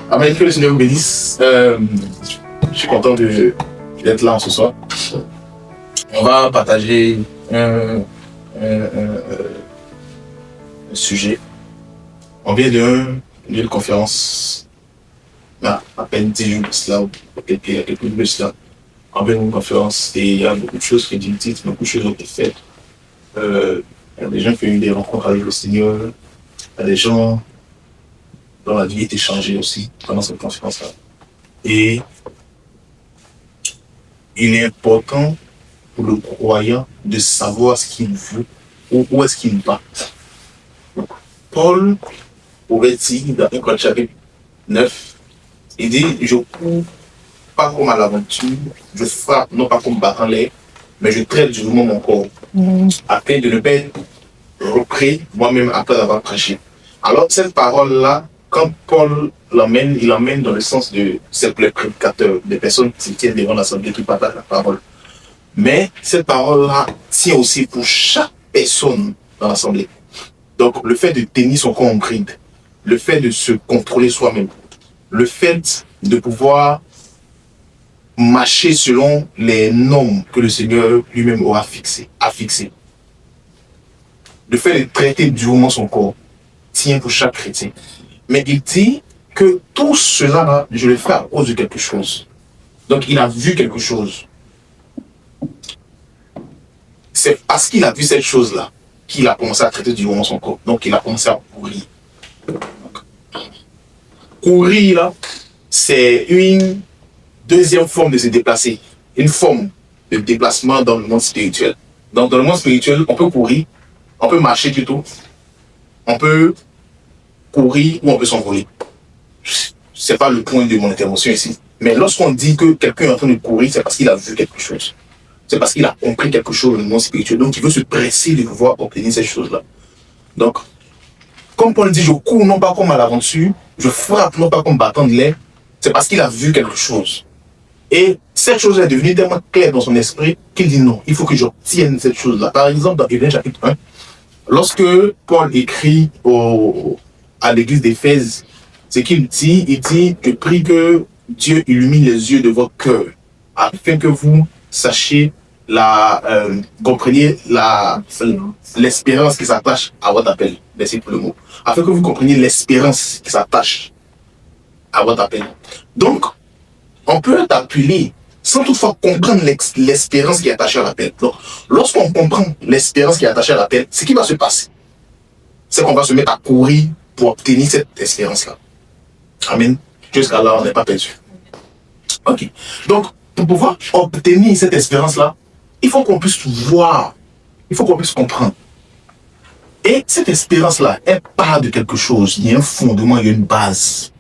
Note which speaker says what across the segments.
Speaker 1: Amen, que le Seigneur vous bénisse. Je suis content d'être là ce soir. On va partager un sujet. On vient d'une conférence, à peine 10 jours de cela, ou quelques jours de cela. On vient d'une conférence et il y a beaucoup de choses qui ont été dites, beaucoup de choses ont été faites. Il y a des gens qui ont eu des rencontres avec le Seigneur. Il y a des gens dont la vie a été changée aussi pendant cette conférence-là. Et il est important pour le croyant de savoir ce qu'il veut, où est-ce qu'il va. Paul aurait dit dans 1 Corinthiens chapitre 9, il dit, je cours pas comme à l'aventure, je frappe non pas comme battant l'air, mais je traite durement mon corps, afin de ne pas être repris moi-même après avoir prêché. Alors cette parole-là, quand Paul l'emmène, il l'emmène dans le sens de simples prédicateurs, des personnes qui tiennent devant l'assemblée, qui partagent la parole. Mais cette parole-là tient aussi pour chaque personne dans l'assemblée. Donc le fait de tenir son corps en bride, le fait de se contrôler soi-même, le fait de pouvoir marcher selon les normes que le Seigneur lui-même aura fixées, le fait de traiter durement son corps tient pour chaque chrétien. Mais il dit que tout cela, je le fais à cause de quelque chose. Donc il a vu quelque chose. C'est parce qu'il a vu cette chose-là qu'il a commencé à traiter durement son corps. Donc il a commencé à courir. Courir, là, c'est une deuxième forme de se déplacer. Une forme de déplacement dans le monde spirituel. Donc dans le monde spirituel, on peut courir, on peut marcher plutôt, on peut courir ou on peut s'envoler. C'est pas le point de mon intervention ici. Mais lorsqu'on dit que quelqu'un est en train de courir, c'est parce qu'il a vu quelque chose. C'est parce qu'il a compris quelque chose dans le monde spirituel. Donc il veut se presser de pouvoir obtenir cette chose-là. Donc, comme Paul dit, je cours non pas comme à l'aventure, je frappe non pas comme battant de l'air, c'est parce qu'il a vu quelque chose. Et cette chose est devenue tellement claire dans son esprit qu'il dit non, il faut que j'obtienne cette chose-là. Par exemple, dans Éphésiens chapitre 1, lorsque Paul écrit à l'église d'Éphèse, c'est qu'il dit, il dit, je prie que Dieu illumine les yeux de votre cœur, afin que vous sachiez compreniez l'espérance qui s'attache à votre appel. Merci pour le mot. Afin que vous compreniez l'espérance qui s'attache à votre appel. Donc, on peut être appelé sans toutefois comprendre l'espérance qui est attachée à l'appel. Donc, lorsqu'on comprend l'espérance qui est attachée à l'appel, ce qui va se passer, c'est qu'on va se mettre à courir pour obtenir cette espérance-là. Amen. Jusqu'à là, on n'est pas perdu. Ok. Donc, pour pouvoir obtenir cette espérance-là, il faut qu'on puisse voir, il faut qu'on puisse comprendre. Et cette espérance-là, elle part de quelque chose. Il y a un fondement, il y a une base.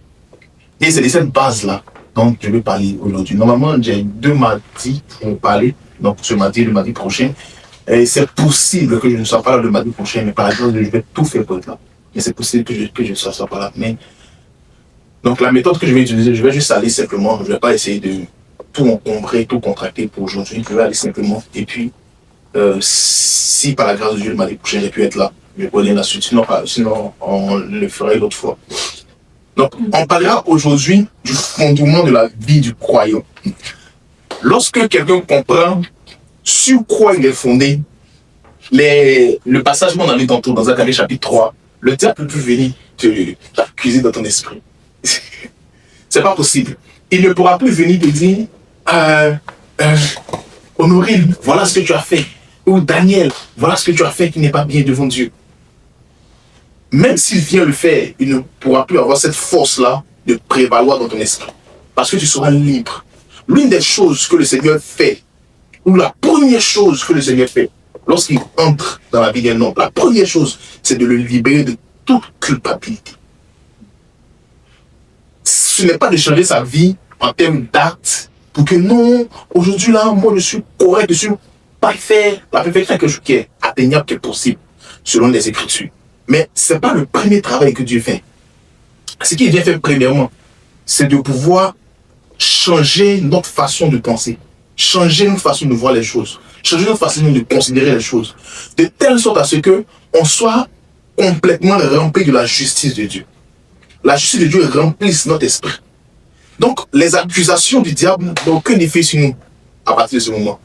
Speaker 1: Et c'est de cette base-là dont je vais parler aujourd'hui. Normalement, j'ai 2 mardis pour parler. Donc, ce mardi et le mardi prochain. Et c'est possible que je ne sois pas là le mardi prochain, mais par exemple, je vais tout faire pour être là. Mais c'est possible que je ne sois pas là. Mais... Donc, la méthode que je vais utiliser, je vais juste aller simplement. Je ne vais pas essayer de tout encombrer, tout contracter pour aujourd'hui. Je vais aller simplement. Et puis, si par la grâce de Dieu, le mardi prochain, j'ai pu être là, je vais donner la suite. Sinon, on le ferait l'autre fois. Donc, on parlera aujourd'hui du fondement de la vie du croyant. Lorsque quelqu'un comprend sur quoi il est fondé, le passage qu'on a lu tantôt dans Zacharie chapitre 3, le diable ne peut plus venir t'accuser dans ton esprit. C'est pas possible. Il ne pourra plus venir te dire Honorine, voilà ce que tu as fait. Ou Daniel, voilà ce que tu as fait qui n'est pas bien devant Dieu. Même s'il vient le faire, il ne pourra plus avoir cette force-là de prévaloir dans ton esprit. Parce que tu seras libre. L'une des choses que le Seigneur fait, ou la première chose que le Seigneur fait, lorsqu'il entre dans la vie d'un homme, la première chose, c'est de le libérer de toute culpabilité. Ce n'est pas de changer sa vie en termes d'actes, pour que non, aujourd'hui là, moi je suis correct, je suis parfait, la perfection qui est atteignable, qui est possible, selon les Écritures. Mais ce n'est pas le premier travail que Dieu fait. Ce qu'il vient faire premièrement, c'est de pouvoir changer notre façon de penser, changer notre façon de voir les choses, changer notre façon de considérer les choses, de telle sorte à ce que on soit complètement rempli de la justice de Dieu. la justice de Dieu remplisse notre esprit. Donc, les accusations du diable n'ont aucun effet sur nous à partir de ce moment.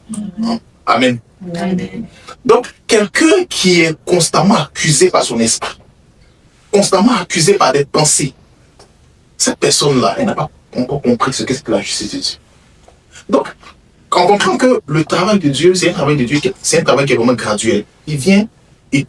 Speaker 1: Amen.
Speaker 2: Amen.
Speaker 1: Donc, quelqu'un qui est constamment accusé par son esprit, constamment accusé par des pensées, cette personne-là, elle n'a pas encore compris ce qu'est la justice de Dieu. Donc, quand on comprend que le travail de Dieu, c'est un travail de Dieu, c'est un travail qui est vraiment graduel. Il vient, il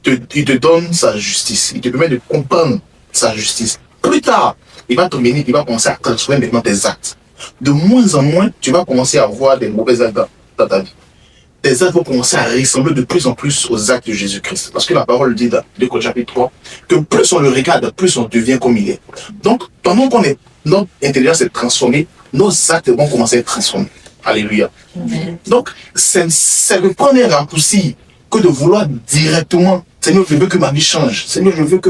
Speaker 1: te donne sa justice, il te permet de comprendre sa justice. Plus tard, il va t'emmener, il va commencer à transformer maintenant tes actes. De moins en moins, tu vas commencer à voir des mauvais actes dans ta vie. Tes actes vont commencer à ressembler de plus en plus aux actes de Jésus-Christ. Parce que la parole dit dans 2 Corinthiens chapitre 3 que plus on le regarde, plus on devient comme il est. Donc, pendant qu'on est, notre intelligence est transformée, nos actes vont commencer à être transformés. Alléluia.
Speaker 2: Amen.
Speaker 1: Donc, c'est le premier raccourci que de vouloir directement, Seigneur, je veux que ma vie change. Seigneur, je veux que...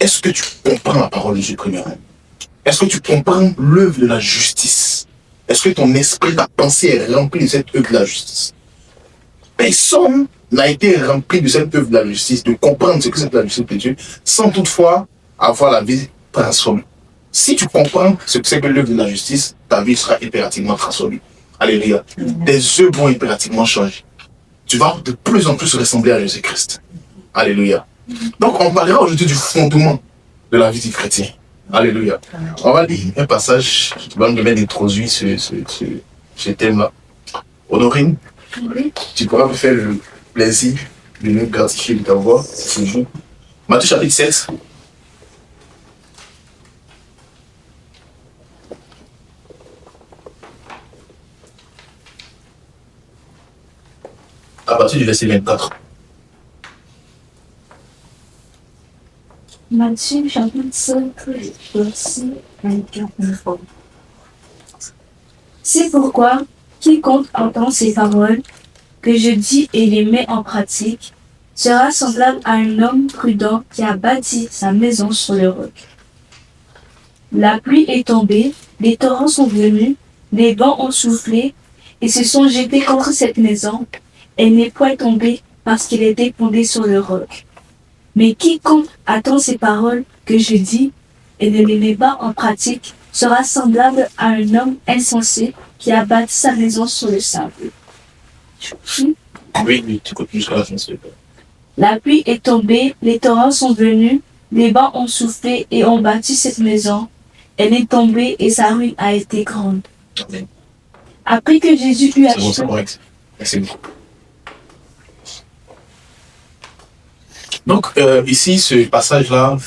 Speaker 1: Est-ce que tu comprends la parole de Dieu premièrement? Est-ce que tu comprends l'œuvre de la justice? Est-ce que ton esprit, ta pensée est remplie de cette œuvre de la justice? Personne n'a été rempli de cette œuvre de la justice, de comprendre ce que c'est la justice de Dieu, sans toutefois avoir la vie transformée. Si tu comprends ce que c'est que l'œuvre de la justice, ta vie sera impérativement transformée. Alléluia. Tes œuvres vont impérativement changer. Tu vas de plus en plus ressembler à Jésus-Christ. Alléluia. Donc, on parlera aujourd'hui du fondement de la vie du chrétien. Alléluia. On va lire un passage qui va nous permettre d'introduire ce thème-là. Honorine, tu pourras me faire le plaisir de nous gratifier de ta voix ce jour. Matthieu chapitre 7. À partir du verset 24.
Speaker 2: Matthieu chapitre 5, verset 24. C'est pourquoi quiconque entend ces paroles que je dis et les met en pratique sera semblable à un homme prudent qui a bâti sa maison sur le roc. La pluie est tombée, les torrents sont venus, les vents ont soufflé et se sont jetés contre cette maison. Elle n'est point tombée parce qu'elle était fondée sur le roc. Mais quiconque attend ces paroles que je dis et ne les met pas en pratique sera semblable à un homme insensé qui a bâti sa maison sur le sable.
Speaker 1: Oui, tu continues jusqu'à la fin, s'il te plaît.
Speaker 2: La pluie est tombée, les torrents sont venus, les vents ont soufflé et ont bâti cette maison. Elle est tombée et sa ruine a été grande.
Speaker 1: Amen.
Speaker 2: Après que Jésus eut
Speaker 1: C'est bon,
Speaker 2: achevé...
Speaker 1: c'est correct. Merci beaucoup. Donc, ici, ce passage-là,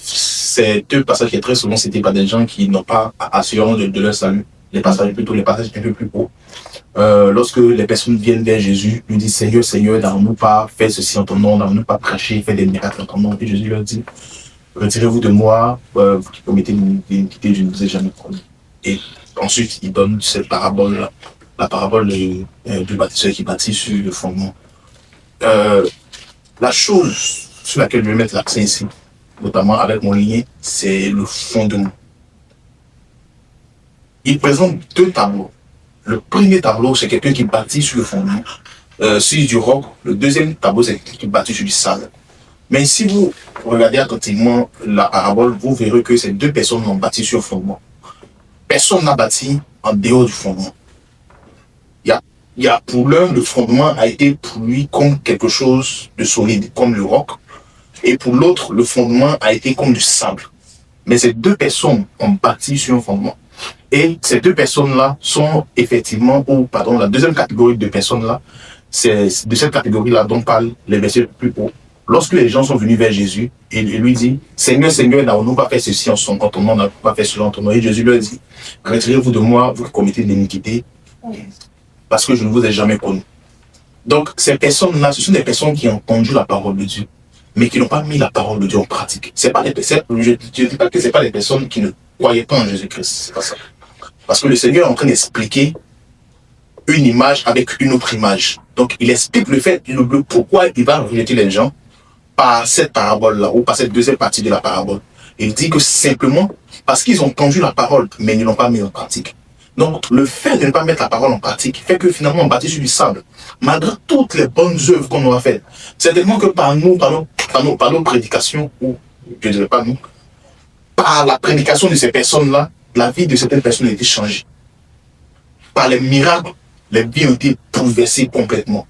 Speaker 1: c'est deux passages qui sont très souvent cités par des gens qui n'ont pas assurance de leur salut. Les passages un peu plus hauts. Lorsque les personnes viennent vers Jésus, lui disent Seigneur, Seigneur, n'avons-nous pas fait ceci en ton nom, n'avons-nous pas prêché, fait des miracles en ton nom? Et Jésus leur dit retirez-vous de moi, vous qui commettez l'iniquité, je ne vous ai jamais connu. Et ensuite, il donne cette parabole-là, la parabole du bâtisseur qui bâtit sur le fondement. La chose sur laquelle je vais mettre l'accent ici, notamment avec mon lien, c'est le fondement. Il présente deux tableaux. Le premier tableau, c'est quelqu'un qui bâtit sur le fondement, sur du roc. Le deuxième tableau, c'est quelqu'un qui bâtit sur du sable. Mais si vous regardez attentivement la parabole, vous verrez que ces deux personnes ont bâti sur le fondement. Personne n'a bâti en dehors du fondement. Il y a pour l'un, le fondement a été pour lui comme quelque chose de solide, comme le roc. Et pour l'autre, le fondement a été comme du sable. Mais ces deux personnes ont bâti sur un fondement. Et ces deux personnes-là sont effectivement, la deuxième catégorie de personnes-là, c'est de cette catégorie-là dont parlent les versets plus hauts. Lorsque les gens sont venus vers Jésus, et il lui dit, Seigneur, Seigneur, n'avons-nous pas fait ceci en ton nom, n'avons-nous pas fait cela en ton nom? Et Jésus leur dit, retirez-vous de moi, vous qui commettez de l'iniquité, parce que je ne vous ai jamais connu. Donc, ces personnes-là, ce sont des personnes qui ont entendu la parole de Dieu, mais qui n'ont pas mis la parole de Dieu en pratique. Je ne dis pas que ce n'est pas des personnes qui ne croyaient pas en Jésus-Christ, c'est pas ça. Parce que le Seigneur est en train d'expliquer une image avec une autre image. Donc, il explique le pourquoi il va rejeter les gens par cette parabole-là, ou par cette deuxième partie de la parabole. Il dit que simplement, parce qu'ils ont entendu la parole, mais ils ne l'ont pas mis en pratique. Donc, le fait de ne pas mettre la parole en pratique fait que finalement on bâtit sur du sable. Malgré toutes les bonnes œuvres qu'on aura faites, certainement que par nos prédications, ou je ne dirais pas nous, par la prédication de ces personnes-là, la vie de certaines personnes a été changée. Par les miracles, les vies ont été bouleversées complètement.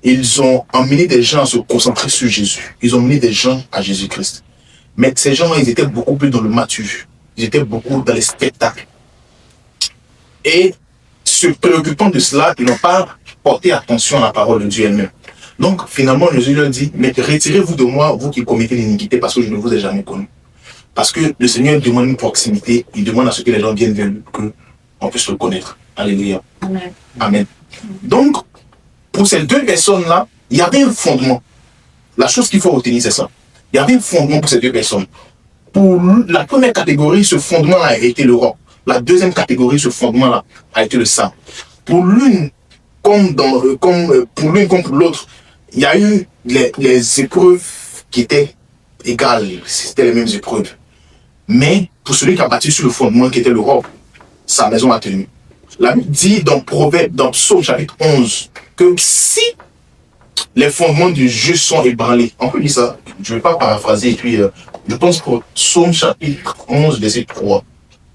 Speaker 1: Ils ont emmené des gens à se concentrer sur Jésus. Ils ont emmené des gens à Jésus-Christ. Mais ces gens-là, ils étaient beaucoup plus dans le mature. Ils étaient beaucoup dans les spectacles. Et se préoccupant de cela, ils n'ont pas porté attention à la parole de Dieu elle-même. Donc, finalement, Jésus leur dit, mais retirez-vous de moi, vous qui commettez l'iniquité, parce que je ne vous ai jamais connu. Parce que le Seigneur demande une proximité, il demande à ce que les gens viennent vers lui, qu'on puisse le connaître. Alléluia.
Speaker 2: Amen.
Speaker 1: Amen. Donc, pour ces deux personnes-là, il y avait un fondement. La chose qu'il faut retenir, c'est ça. Il y avait un fondement pour ces deux personnes. Pour la première catégorie, ce fondement-là a été le roc. La deuxième catégorie, ce fondement-là a été le sang. Pour l'une, comme pour l'autre, il y a eu les épreuves qui étaient égales. C'était les mêmes épreuves. Mais pour celui qui a bâti sur le fondement qui était le roc, sa maison a tenu. La Bible dit dans Proverbe, dans Psaume chapitre 11, que si les fondements du juste sont ébranlés, on peut dire ça, je ne vais pas paraphraser, et puis je pense pour Psaume chapitre 11, verset 3,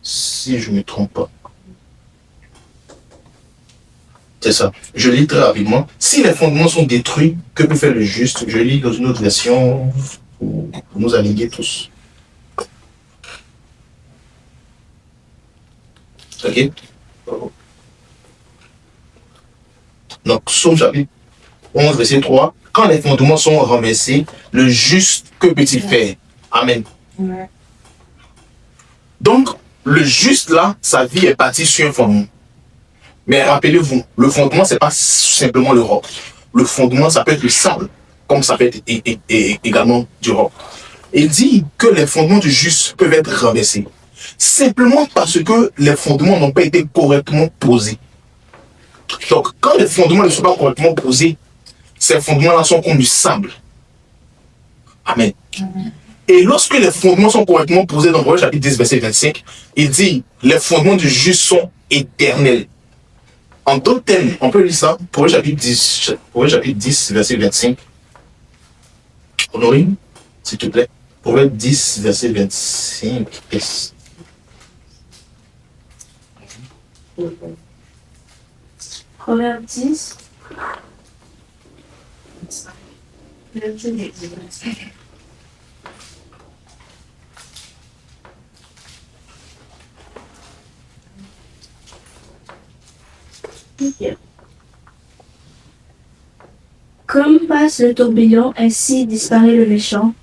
Speaker 1: si je ne me trompe pas. C'est ça. Je lis très rapidement. Si les fondements sont détruits, que peut faire le juste? Je lis dans une autre version pour nous aligner tous. Ok? Donc, Psaume chapitre 11, verset 3. Quand les fondements sont renversés, le juste, que peut-il faire? Amen.
Speaker 2: Ouais.
Speaker 1: Donc, le juste là, sa vie est bâtie sur un fondement. Mais rappelez-vous, le fondement, c'est pas simplement le roc. Le fondement, ça peut être le sable, comme ça peut être également du roc. Il dit que les fondements du juste peuvent être renversés. Simplement parce que les fondements n'ont pas été correctement posés. Donc, quand les fondements ne sont pas correctement posés, ces fondements-là sont comme du sable. Amen. Et lorsque les fondements sont correctement posés dans Proverbe chapitre 10, verset 25, il dit, les fondements du juste sont éternels. En d'autres termes, on peut lire ça, Proverbe chapitre 10, verset 25. Honorine, s'il te plaît. Proverbe 10, verset 25.
Speaker 2: Proverbe 10. Verset 25. Ok. Comme passe le tourbillon, ainsi disparaît le méchant,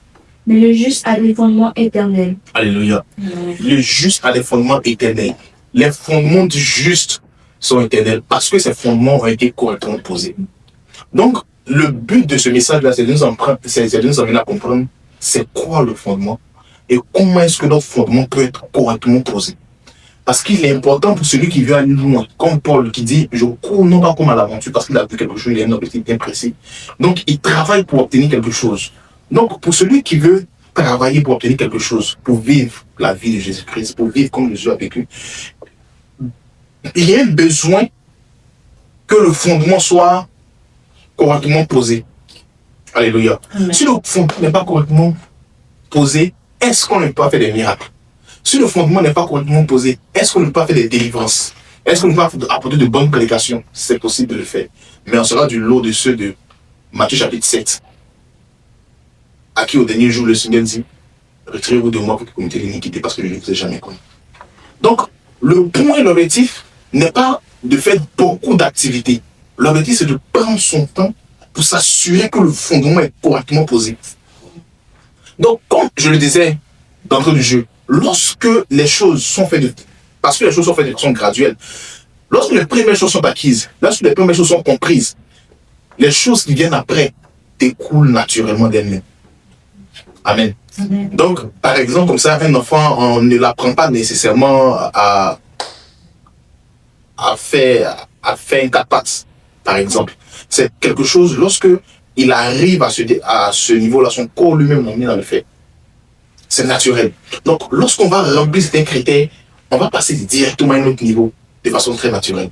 Speaker 2: mais le juste a des fondements éternels.
Speaker 1: Alléluia. Le juste a des fondements éternels. Les fondements du juste sont éternels parce que ces fondements ont été correctement posés. Donc, le but de ce message-là, c'est de nous amener à comprendre c'est quoi le fondement et comment est-ce que notre fondement peut être correctement posé. Parce qu'il est important pour celui qui veut aller loin, comme Paul qui dit, je cours non pas comme à l'aventure parce qu'il a vu quelque chose, il a un objectif bien précis. Donc, il travaille pour obtenir quelque chose. Donc, pour celui qui veut travailler pour obtenir quelque chose, pour vivre la vie de Jésus-Christ, pour vivre comme Jésus a vécu, il y a un besoin que le fondement soit correctement posé. Alléluia.
Speaker 2: Amen.
Speaker 1: Si le fondement n'est pas correctement posé, est-ce qu'on ne peut pas faire des miracles? Si le fondement n'est pas correctement posé, est-ce qu'on ne peut pas faire des délivrances? Est-ce qu'on ne peut pas apporter de bonnes prédications? C'est possible de le faire. Mais on sera du lot de ceux de Matthieu chapitre 7, à qui au dernier jour le Seigneur dit, retirez-vous de moi pour que vous commettez l'iniquité parce que je ne vous ai jamais connu. Donc, le point et l'objectif n'est pas de faire beaucoup d'activités. L'objectif, c'est de prendre son temps pour s'assurer que le fondement est correctement posé. Donc, comme je le disais d'entrée du jeu, lorsque les choses sont faites parce que les choses sont faites de façon graduelle, lorsque les premières choses sont acquises, lorsque les premières choses sont comprises, les choses qui viennent après découlent naturellement d'elles-mêmes. Amen.
Speaker 2: Amen.
Speaker 1: Donc, par exemple, comme ça, un enfant, on ne l'apprend pas nécessairement à faire un quatre pattes, par exemple. C'est quelque chose, lorsque il arrive à ce niveau-là, son corps lui-même l'a mis dans le fait. C'est naturel. Donc, lorsqu'on va remplir certains critères, on va passer directement à un autre niveau, de façon très naturelle.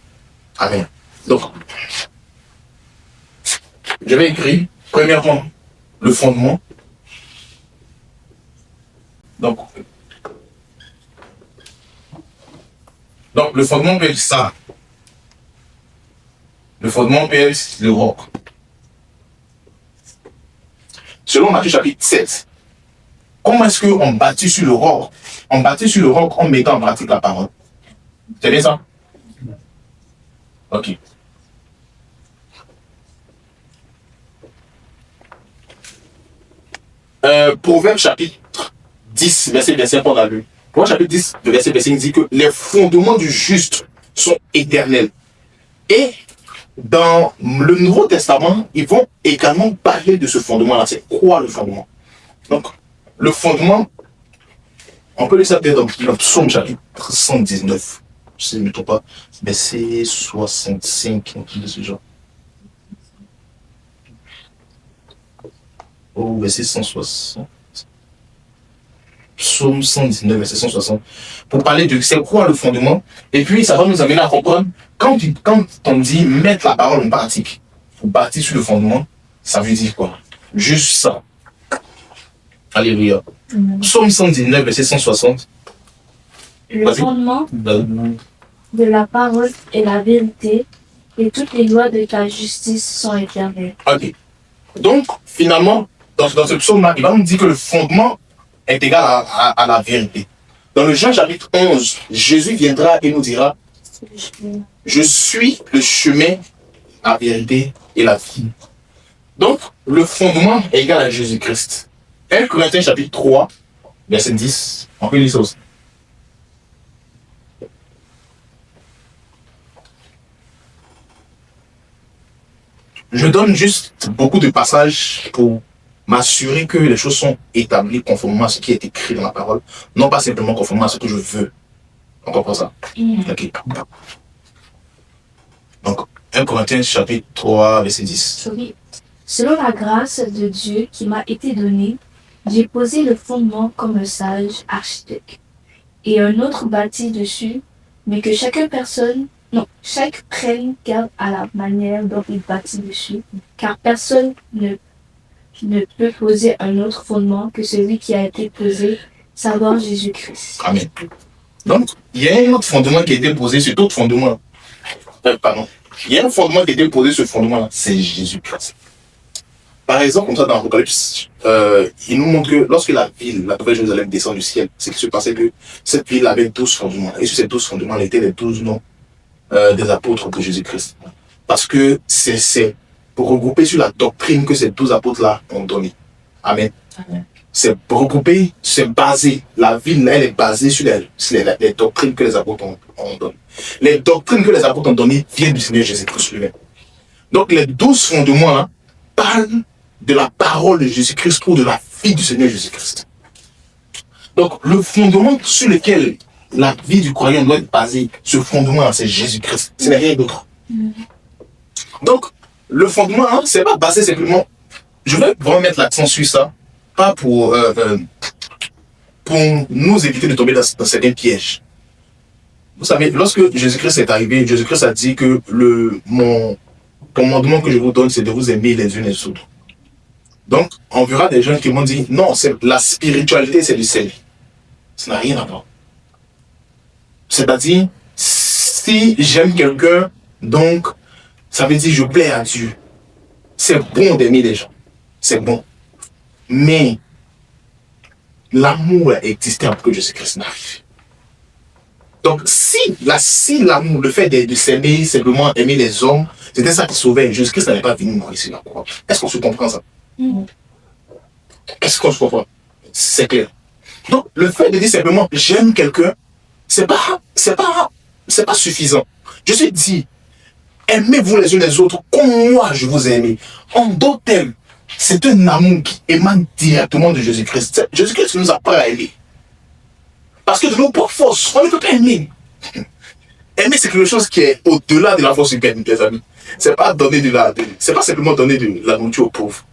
Speaker 1: Amen. Donc, je vais écrire, premièrement, le fondement. Donc, Donc, le fondement peut être ça. Le fondement peut être le roc. Selon Matthieu chapitre 7, comment est-ce qu'on bâtit sur le roc? On bâtit sur le roc en mettant en pratique la parole. C'est bien ça? Ok. Proverbe chapitre 10, verset 25, on a lu. Proverbe chapitre 10, verset 25 dit que les fondements du juste sont éternels. Et dans le Nouveau Testament, ils vont également parler de ce fondement-là. C'est quoi le fondement? Donc, le fondement, on peut le savoir dans le psaume chapitre 119, si je ne me trompe pas, verset 65, de ce genre. Au verset 160. Psaume 119, verset 160. Pour parler de c'est quoi le fondement. Et puis, ça va nous amener à comprendre, quand on dit mettre la parole en pratique, pour bâtir sur le fondement, ça veut dire quoi? Juste ça. Alléluia. Psaume 119, verset 160.
Speaker 2: Le fondement de la parole est la vérité, et toutes les lois de ta justice sont éternelles.
Speaker 1: Ok. Donc, finalement, dans ce psaume-là, il va nous dire que le fondement est égal à la vérité. Dans le Jean chapitre 11, Jésus viendra et nous dira, je suis le chemin, la vérité et la vie. Donc, le fondement est égal à Jésus-Christ. 1 Corinthiens chapitre 3, verset 10, on peut lire ça aussi. Je donne juste beaucoup de passages pour m'assurer que les choses sont établies conformément à ce qui est écrit dans la parole, non pas simplement conformément à ce que je veux. On comprend ça? Okay. Donc, 1 Corinthiens chapitre 3, verset 10.
Speaker 2: Selon la grâce de Dieu qui m'a été donnée, j'ai posé le fondement comme un sage architecte, et un autre bâtit dessus, mais que chaque prenne garde à la manière dont il bâtit dessus, car personne ne peut poser un autre fondement que celui qui a été posé, savoir Jésus-Christ.
Speaker 1: Amen. Donc, il y a un autre fondement qui a été posé sur d'autres fondements. Pardon. Il y a un fondement qui a été posé sur ce fondement-là, c'est Jésus-Christ. Par exemple, comme ça dans l'Apocalypse, il nous montre que lorsque la ville, la Nouvelle Jérusalem descend du ciel, c'est qu'il se passait que cette ville avait 12 fondements. Et sur ces 12 fondements, il étaient les 12 noms des apôtres de Jésus-Christ. Parce que c'est pour regrouper sur la doctrine que ces 12 apôtres-là ont donnée. Amen. Amen. C'est pour regrouper, c'est basé, la ville, elle est basée sur les doctrines que les apôtres ont données. Les doctrines que les apôtres ont données viennent du Seigneur Jésus-Christ lui-même. Donc les 12 fondements là parlent de la parole de Jésus-Christ ou de la vie du Seigneur Jésus-Christ. Donc le fondement sur lequel la vie du croyant doit être basée, ce fondement c'est Jésus-Christ, ce n'est rien d'autre. Donc le fondement, c'est pas basé simplement, je vais vraiment mettre l'accent sur ça, pas pour nous éviter de tomber dans certains pièges. Vous savez, lorsque Jésus-Christ est arrivé, Jésus-Christ a dit que mon commandement que je vous donne, c'est de vous aimer les unes les autres. Donc, on verra des gens qui m'ont dit, non, la spiritualité, c'est du sel. Ça n'a rien à voir. C'est-à-dire, si j'aime quelqu'un, donc, ça veut dire je plais à Dieu. C'est bon d'aimer les gens. C'est bon. Mais, l'amour a existé avant que Jésus-Christ n'arrive. Donc, si l'amour, le fait de s'aimer, simplement aimer les hommes, c'était ça qui sauvait, Jésus-Christ n'avait pas venu mourir sur la croix. Est-ce qu'on se comprend ça? Est-ce qu'on se comprend? C'est clair. Donc, le fait de dire simplement j'aime quelqu'un, c'est pas suffisant. Jésus dit, aimez-vous les uns les autres comme moi je vous ai aimé. En d'autres termes, c'est un amour qui émane directement de Jésus-Christ. Jésus-Christ nous apprend à aimer. Parce que de nos propres forces, on ne peut pas aimer. Aimer, c'est quelque chose qui est au-delà de la force humaine, les amis. C'est pas c'est pas simplement donner de la nourriture aux pauvres.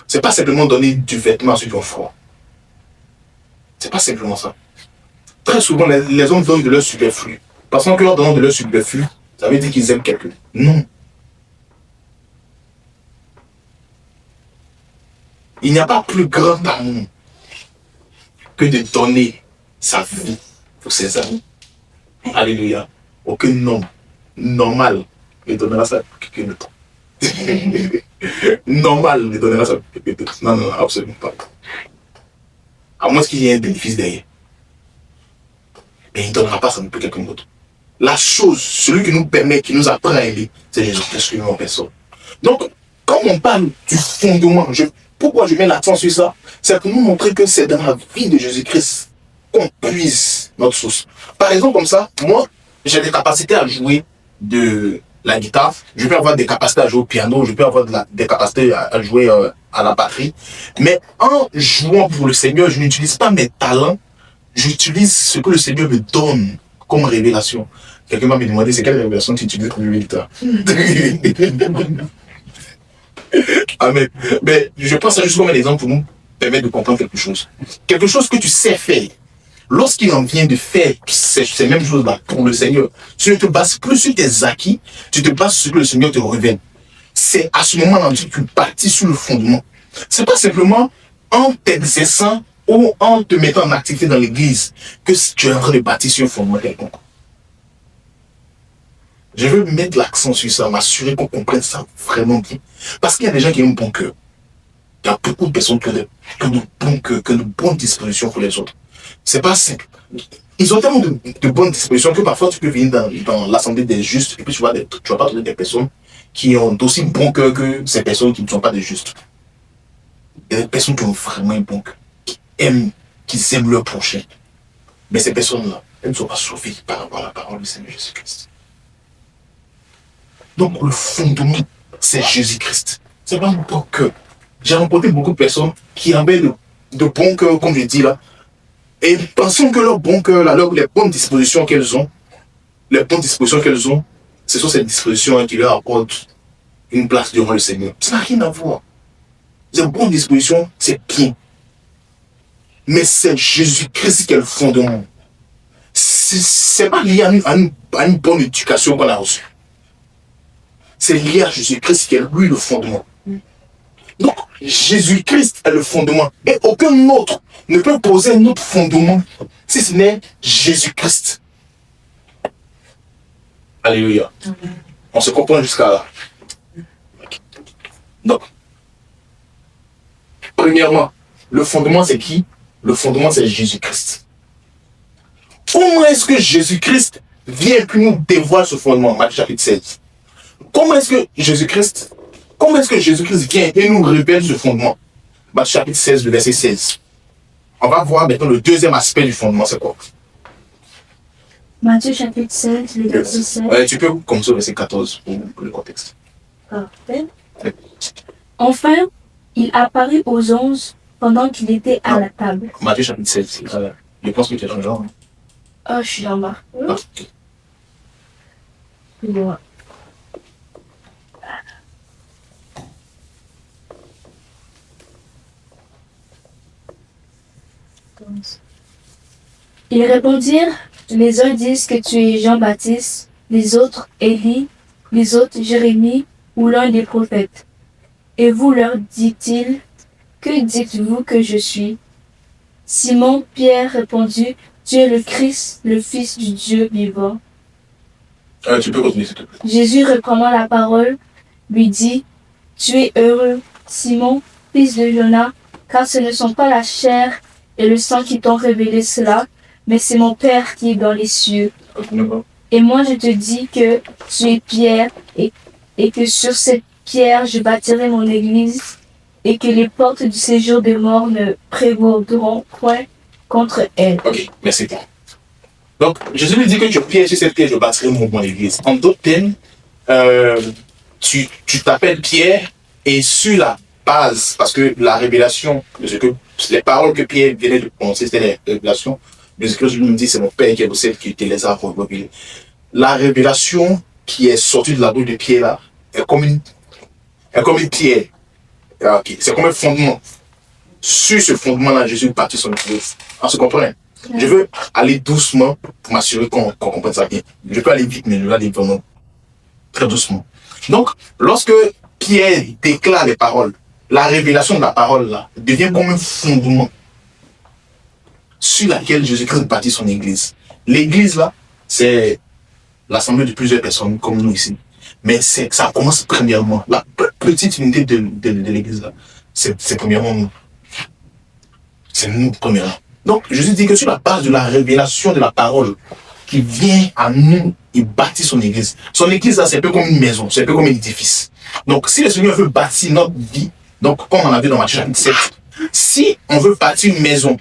Speaker 1: C'est pas simplement donner du vêtement à ceux qui ont froid. C'est pas simplement ça. Très souvent, les hommes donnent de leur superflu. Parce qu'en leur donnant de leur superflu, ça veut dire qu'ils aiment quelqu'un. Non. Il n'y a pas plus grand amour que de donner sa vie pour ses amis. Alléluia. Aucun homme normal ne donnera ça à quelqu'un d'autre. Normal ne donnera ça à quelqu'un d'autre. Non, non, absolument pas. À moins qu'il y ait un bénéfice derrière. Mais il ne donnera pas ça à quelqu'un d'autre. La chose, celui qui nous permet, qui nous apprend à aimer, c'est Jésus-Christ lui en personne. Donc, quand on parle du fondement, pourquoi je mets l'accent sur ça? C'est pour nous montrer que c'est dans la vie de Jésus-Christ qu'on puise notre source. Par exemple, comme ça, moi, j'ai des capacités à jouer de la guitare, je peux avoir des capacités à jouer au piano, je peux avoir des capacités à jouer à la batterie. Mais en jouant pour le Seigneur, je n'utilise pas mes talents, j'utilise ce que le Seigneur me donne comme révélation. Quelqu'un m'a demandé c'est quelle révélation tu utilises pour jouer la guitare. Amen. Mais je pense ça juste comme un exemple pour nous permettre de comprendre quelque chose. Quelque chose que tu sais faire. Lorsqu'il en vient de faire ces mêmes choses-là pour le Seigneur, tu ne te bases plus sur tes acquis, tu te bases sur ce que le Seigneur te révèle. C'est à ce moment-là que tu bâtis sur le fondement. C'est pas simplement en t'exerçant ou en te mettant en activité dans l'église que tu es en train de bâtir sur un fondement quelconque. Je veux mettre l'accent sur ça, m'assurer qu'on comprenne ça vraiment bien. Parce qu'il y a des gens qui ont un bon cœur. Il y a beaucoup de personnes qui ont de bons cœurs, qui ont de bonnes dispositions pour les autres. C'est pas simple. Ils ont tellement de bonnes dispositions que parfois tu peux venir dans l'assemblée des justes et puis tu vas pas trouver des personnes qui ont d'aussi bon cœur que ces personnes qui ne sont pas des justes. Il y a des personnes qui ont vraiment un bon cœur, qui aiment leur prochain. Mais ces personnes-là, elles ne sont pas sauvées par rapport à la parole du Seigneur Jésus-Christ. Donc le fondement, c'est Jésus-Christ. C'est pas mon bon cœur. J'ai rencontré beaucoup de personnes qui avaient de bon cœur, comme je dis là, et pensons que leur bon cœur, là, les bonnes dispositions qu'elles ont, ce sont ces dispositions qui leur apportent une place devant le Seigneur. Ça n'a rien à voir. Ces bonnes dispositions, c'est bien. Mais c'est Jésus-Christ qui est le fondement. C'est pas lié à une bonne éducation qu'on a reçue. C'est lié à Jésus-Christ qui est lui le fondement. Donc, Jésus-Christ est le fondement. Et aucun autre ne peut poser un autre fondement si ce n'est Jésus-Christ. Alléluia. On se comprend jusqu'à là. Donc, premièrement, le fondement c'est qui? Le fondement c'est Jésus-Christ. Comment est-ce que Jésus-Christ vient et nous dévoile ce fondement? Matthieu chapitre 16. Comment est-ce que Jésus-Christ vient et nous révèle ce fondement? Matthieu chapitre 16, le verset 16. On va voir maintenant le deuxième aspect du fondement, c'est quoi?
Speaker 2: Matthieu chapitre 16, le verset 16.
Speaker 1: Ouais, tu peux commencer au verset 14 pour le contexte.
Speaker 2: Parfait. Enfin, il apparut aux 11 pendant qu'il était à la table.
Speaker 1: Matthieu chapitre 16, je pense que tu es dans le genre.
Speaker 2: Oh, je suis en bas. Excusez-moi. Ils répondirent, les uns disent que tu es Jean-Baptiste, les autres Élie, les autres Jérémie ou l'un des prophètes. Et vous leur dit-il, que dites-vous que je suis? Simon Pierre répondit, tu es le Christ, le Fils du Dieu vivant.
Speaker 1: Tu peux continuer s'il te plaît.
Speaker 2: Jésus reprenant la parole, lui dit, tu es heureux, Simon, fils de Jonas, car ce ne sont pas la chair et le sang qui t'ont révélé cela, mais c'est mon Père qui est dans les cieux. Et moi je te dis que tu es Pierre, et que sur cette pierre je bâtirai mon église, et que les portes du séjour des morts ne prévaudront point contre elle.
Speaker 1: Ok, merci. Donc, Jésus lui dit que tu es Pierre, sur cette pierre je bâtirai mon église. En d'autres termes, tu t'appelles Pierre, et sur la base, parce que la révélation, les paroles que Pierre venait de prononcer, c'était les révélations. Jésus-Christ lui dit, c'est mon Père qui est au ciel qui te les a révélées. La révélation qui est sortie de la bouche de Pierre là, est comme une pierre. Okay. C'est comme un fondement. Sur ce fondement-là, Jésus bâtit son église. On se comprend? Je veux aller doucement pour m'assurer qu'on comprenne ça bien. Je peux aller vite, mais je vais aller vraiment très doucement. Donc, lorsque Pierre déclare les paroles, la révélation de la parole là devient comme un fondement sur laquelle Jésus-Christ bâtit son église. L'église là, c'est l'assemblée de plusieurs personnes comme nous ici. Mais ça commence premièrement. La petite unité de l'église, là, c'est premièrement nous. C'est nous, premièrement. Donc, Jésus dit que sur la base de la révélation de la parole qui vient à nous, il bâtit son église. Son église, là, c'est un peu comme une maison, c'est un peu comme un édifice. Donc, si le Seigneur veut bâtir notre vie, donc, comme on a vu dans Matthieu chapitre 7, si on veut bâtir une maison,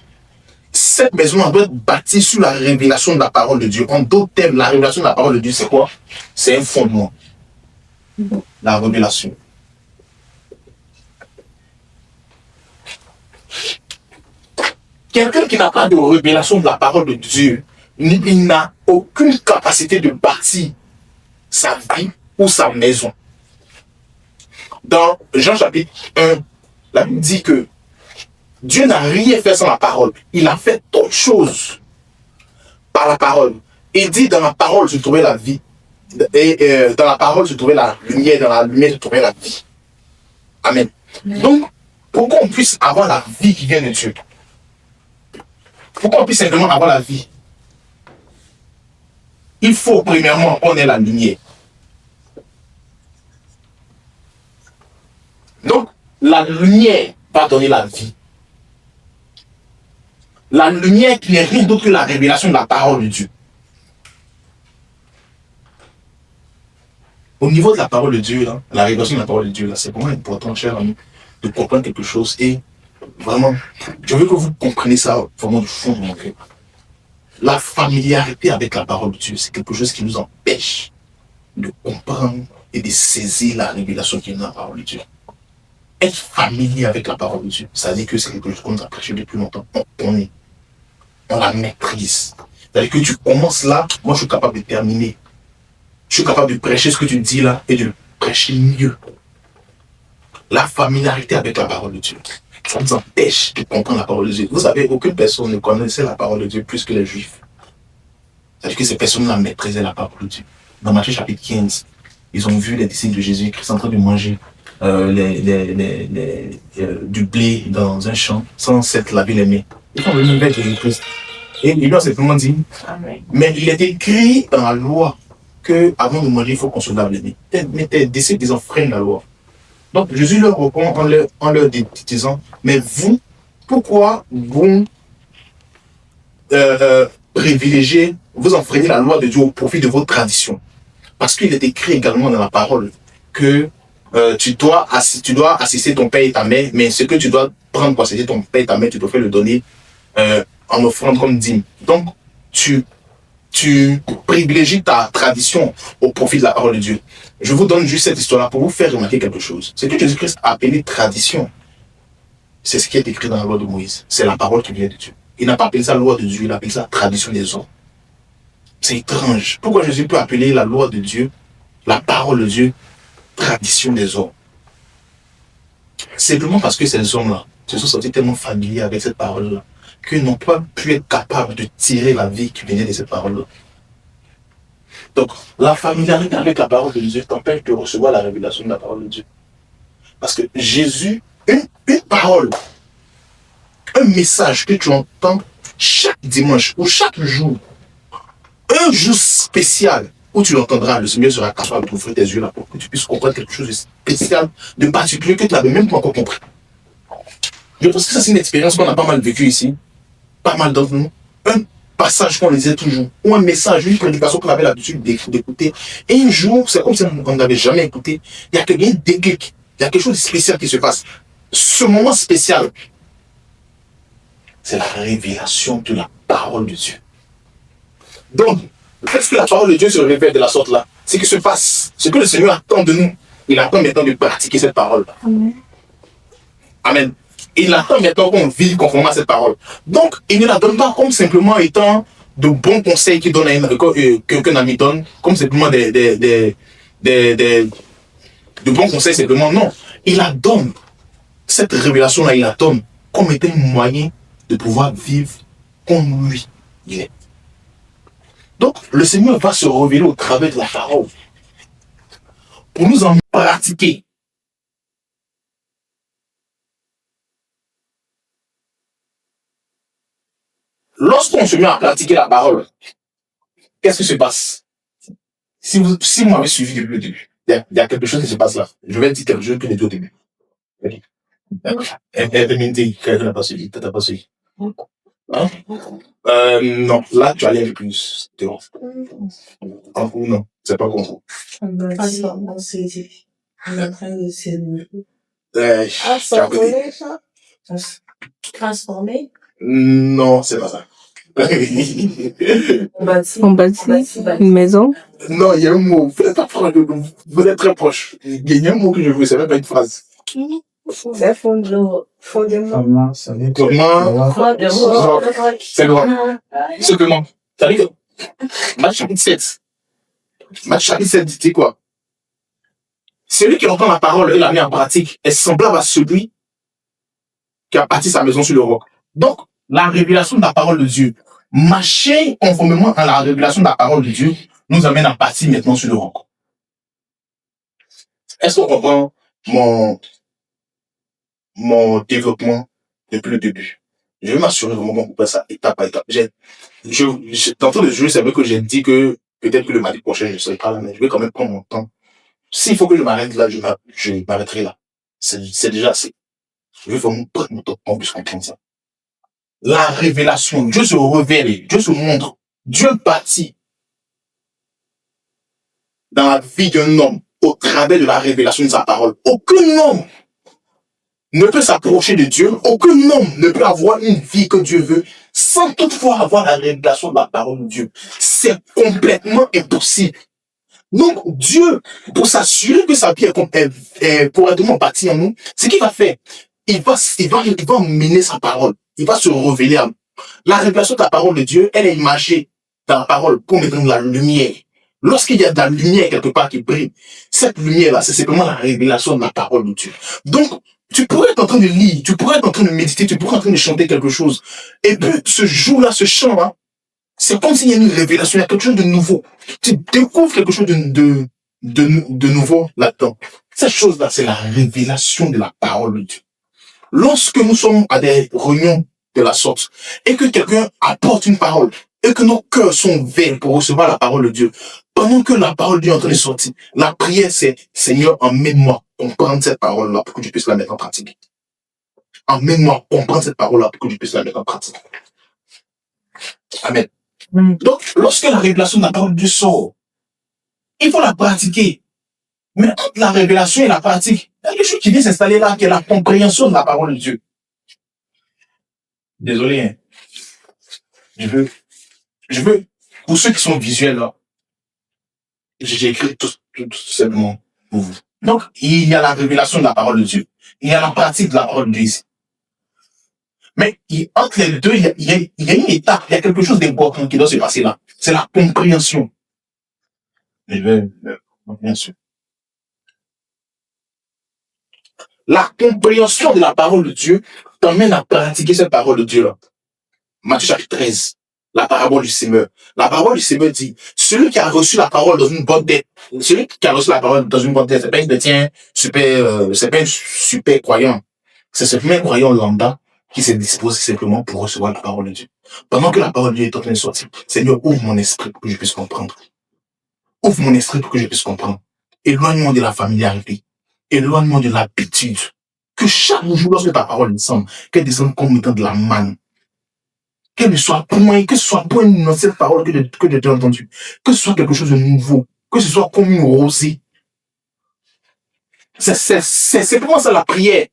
Speaker 1: cette maison doit être bâtie sur la révélation de la parole de Dieu. En d'autres termes, la révélation de la parole de Dieu, c'est quoi? C'est un fondement. La révélation. Quelqu'un qui n'a pas de révélation de la parole de Dieu, il n'a aucune capacité de bâtir sa vie ou sa maison. Dans Jean chapitre 1, la Bible dit que Dieu n'a rien fait sans la parole. Il a fait toutes choses par la parole. Il dit dans la parole se trouvait la vie. Et dans la parole se trouvait la lumière, dans la lumière se trouvait la vie. Amen. Donc, pour qu'on puisse avoir la vie qui vient de Dieu, pour qu'on puisse simplement avoir la vie, il faut premièrement qu'on ait la lumière. Donc, la lumière va donner la vie. La lumière qui n'est rien d'autre que la révélation de la parole de Dieu. Au niveau de la parole de Dieu, là, la révélation de la parole de Dieu, là, c'est vraiment important, cher ami, de comprendre quelque chose. Et vraiment, je veux que vous compreniez ça vraiment du fond de mon cœur. La familiarité avec la parole de Dieu, c'est quelque chose qui nous empêche de comprendre et de saisir la révélation qui est dans la parole de Dieu. Être familier avec la parole de Dieu, ça veut dire que c'est quelque chose qu'on nous a prêché depuis longtemps. On connaît, on la maîtrise. C'est-à-dire que tu commences là, moi je suis capable de terminer. Je suis capable de prêcher ce que tu dis là et de le prêcher mieux. La familiarité avec la parole de Dieu, ça nous empêche de comprendre la parole de Dieu. Vous savez, aucune personne ne connaissait la parole de Dieu plus que les Juifs. C'est-à-dire que ces personnes-là maîtrisaient la parole de Dieu. Dans Matthieu chapitre 15, ils ont vu les disciples de Jésus-Christ en train de manger du blé dans un champ sans s'être lavé les mains. Ils sont venus vers Jésus-Christ. Et ils lui ont simplement dit, mais il est écrit dans la loi qu'avant de manger, il faut qu'on se lave les mains. Mais tes disciples, ils enfreignent la loi. Donc Jésus leur répond en leur disant, mais vous, pourquoi vous privilégiez, vous enfreignez la loi de Dieu au profit de vos traditions? Parce qu'il est écrit également dans la parole que tu dois assister ton père et ta mère, mais ce que tu dois prendre pour assister ton père et ta mère, tu dois le donner en offrande comme dîme. Donc, tu privilégies ta tradition au profit de la parole de Dieu. Je vous donne juste cette histoire-là pour vous faire remarquer quelque chose. Ce que Jésus-Christ a appelé tradition, c'est ce qui est écrit dans la loi de Moïse. C'est la parole qui vient de Dieu. Il n'a pas appelé ça loi de Dieu, il a appelé ça tradition des hommes. C'est étrange. Pourquoi Jésus peut appeler la loi de Dieu, la parole de Dieu, tradition des hommes? Simplement parce que ces hommes-là se sont sentis tellement familiers avec cette parole-là qu'ils n'ont pas pu être capables de tirer la vie qui venait de cette parole-là. Donc, la familiarité avec la parole de Dieu t'empêche de recevoir la révélation de la parole de Dieu. Parce que Jésus, une parole, un message que tu entends chaque dimanche ou chaque jour, un jour spécial où tu l'entendras, le Seigneur sera capable d'ouvrir tes yeux là pour que tu puisses comprendre quelque chose de spécial, de particulier que tu n'avais même pas encore compris. Je pense que ça, c'est une expérience qu'on a pas mal vécue ici, pas mal d'entre nous. Un passage qu'on lisait toujours, ou un message, une prédication qu'on avait l'habitude d'écouter. Et un jour, c'est comme si on n'avait jamais écouté. Il y a un déclic, il y a quelque chose de spécial qui se passe. Ce moment spécial, c'est la révélation de la parole de Dieu. Donc, est-ce que la parole de Dieu se révèle de la sorte là? C'est que se passe, ce que le Seigneur attend de nous. Il attend maintenant de pratiquer cette parole. Amen. Amen. Il attend maintenant qu'on vive conformément à cette parole. Donc, il ne la donne pas comme simplement étant de bons conseils qu'il donne qu'un ami donne, comme simplement de bons conseils simplement. Non. Il la donne. Cette révélation-là, il la donne comme étant un moyen de pouvoir vivre comme lui, il est. Donc, le Seigneur va se révéler au travers de la parole pour nous en pratiquer. Lorsqu'on se met à pratiquer la parole, qu'est-ce qui se passe? Si vous m'avez suivi depuis le début, il y a quelque chose qui se passe là. Je vais dire quelque chose que j'ai dit au début. Ok. Elle me dit qu'elle n'a pas suivi. T'as pas suivi. Hein? Non. Là, tu as l'air plus. T'es bon. Ou non. C'est pas compris.
Speaker 3: On est en train de se...
Speaker 1: Transformer,
Speaker 3: ça? Transformer?
Speaker 1: Non, c'est pas ça.
Speaker 4: On bâtit une maison.
Speaker 1: Non, il y a un mot. Vous êtes pas proche de nous. Vous êtes très proche. Il y a un mot que je veux, c'est même pas une phrase.
Speaker 3: C'est fondement.
Speaker 1: Comment? C'est quoi? Simplement. Ça veut dire que Matthieu chapitre 7. Matthieu chapitre 7 dit quoi? Celui qui entend la parole et la met en pratique est semblable à celui qui a bâti sa maison sur le roc. Donc, la révélation de la parole de Dieu, marcher conformément à la révélation de la parole de Dieu, nous amène à bâtir maintenant sur le roc. Est-ce qu'on comprend mon développement depuis le début? Je vais m'assurer vraiment qu'on coupe ça étape par étape. Tantôt de jeu, c'est vrai que j'ai dit que peut-être que le mardi prochain, je ne serai pas là, mais je vais quand même prendre mon temps. S'il faut que je m'arrête là, je m'arrêterai là. C'est déjà assez. Je vais vraiment prendre mon temps pour qu'on puisse comprendre ça. La révélation, Dieu se révèle, Dieu se montre, Dieu bâtit dans la vie d'un homme au travers de la révélation de sa parole. Aucun homme ne peut s'approcher de Dieu, aucun homme ne peut avoir une vie que Dieu veut sans toutefois avoir la révélation de la parole de Dieu. C'est complètement impossible. Donc, Dieu, pour s'assurer que sa vie est correctement bâtie en nous, ce qu'il va faire, il va mener sa parole. Il va se révéler à nous. La révélation de la parole de Dieu, elle est imagée dans la parole pour mettre de la lumière. Lorsqu'il y a de la lumière quelque part qui brille, cette lumière-là, c'est simplement la révélation de la parole de Dieu. Donc, tu pourrais être en train de lire, tu pourrais être en train de méditer, tu pourrais être en train de chanter quelque chose. Et puis, ce jour-là, ce chant-là, c'est comme s'il y a une révélation, il y a quelque chose de nouveau. Tu découvres quelque chose de nouveau là-dedans. Cette chose-là, c'est la révélation de la parole de Dieu. Lorsque nous sommes à des réunions de la sorte, et que quelqu'un apporte une parole, et que nos cœurs sont ouverts pour recevoir la parole de Dieu, pendant que la parole de Dieu est en train de sortir, la prière, c'est Seigneur, emmène-moi comprendre cette parole-là pour que je puisse la mettre en pratique. Emmène-moi comprendre cette parole-là pour que je puisse la mettre en pratique. Amen. Donc, lorsque la révélation de la parole de Dieu sort, il faut la pratiquer. Mais entre la révélation et la pratique, il y a quelque chose qui vient s'installer là, qui est la compréhension de la parole de Dieu. Désolé, hein. Je veux, pour ceux qui sont visuels là, j'ai écrit tout simplement pour vous. Donc, il y a la révélation de la parole de Dieu. Il y a la pratique de la parole de Dieu ici. Mais entre les deux, il y a une étape, il y a quelque chose d'important qui doit se passer là. C'est la compréhension. Bien sûr. La compréhension de la parole de Dieu t'emmène à pratiquer cette parole de Dieu-là. Matthieu chapitre 13, la parabole du semeur. La parole du semeur dit, celui qui a reçu la parole dans une bonne tête, celui qui a reçu la parole dans une bonne tête, c'est pas un chrétien c'est pas un super croyant. C'est simplement un croyant lambda qui s'est disposé simplement pour recevoir la parole de Dieu. Pendant que la parole de Dieu est en train de sortir, Seigneur, ouvre mon esprit pour que je puisse comprendre. Ouvre mon esprit pour que je puisse comprendre. Éloigne-moi de la familiarité. Éloigne-moi de l'habitude. Que chaque jour, lorsque ta parole descend, qu'elle descende comme étant de la manne. Qu'elle ne soit point, que ce soit point une ancienne parole que j'ai entendue. Que ce soit quelque chose de nouveau. Que ce soit comme une rosée. C'est simplement ça la prière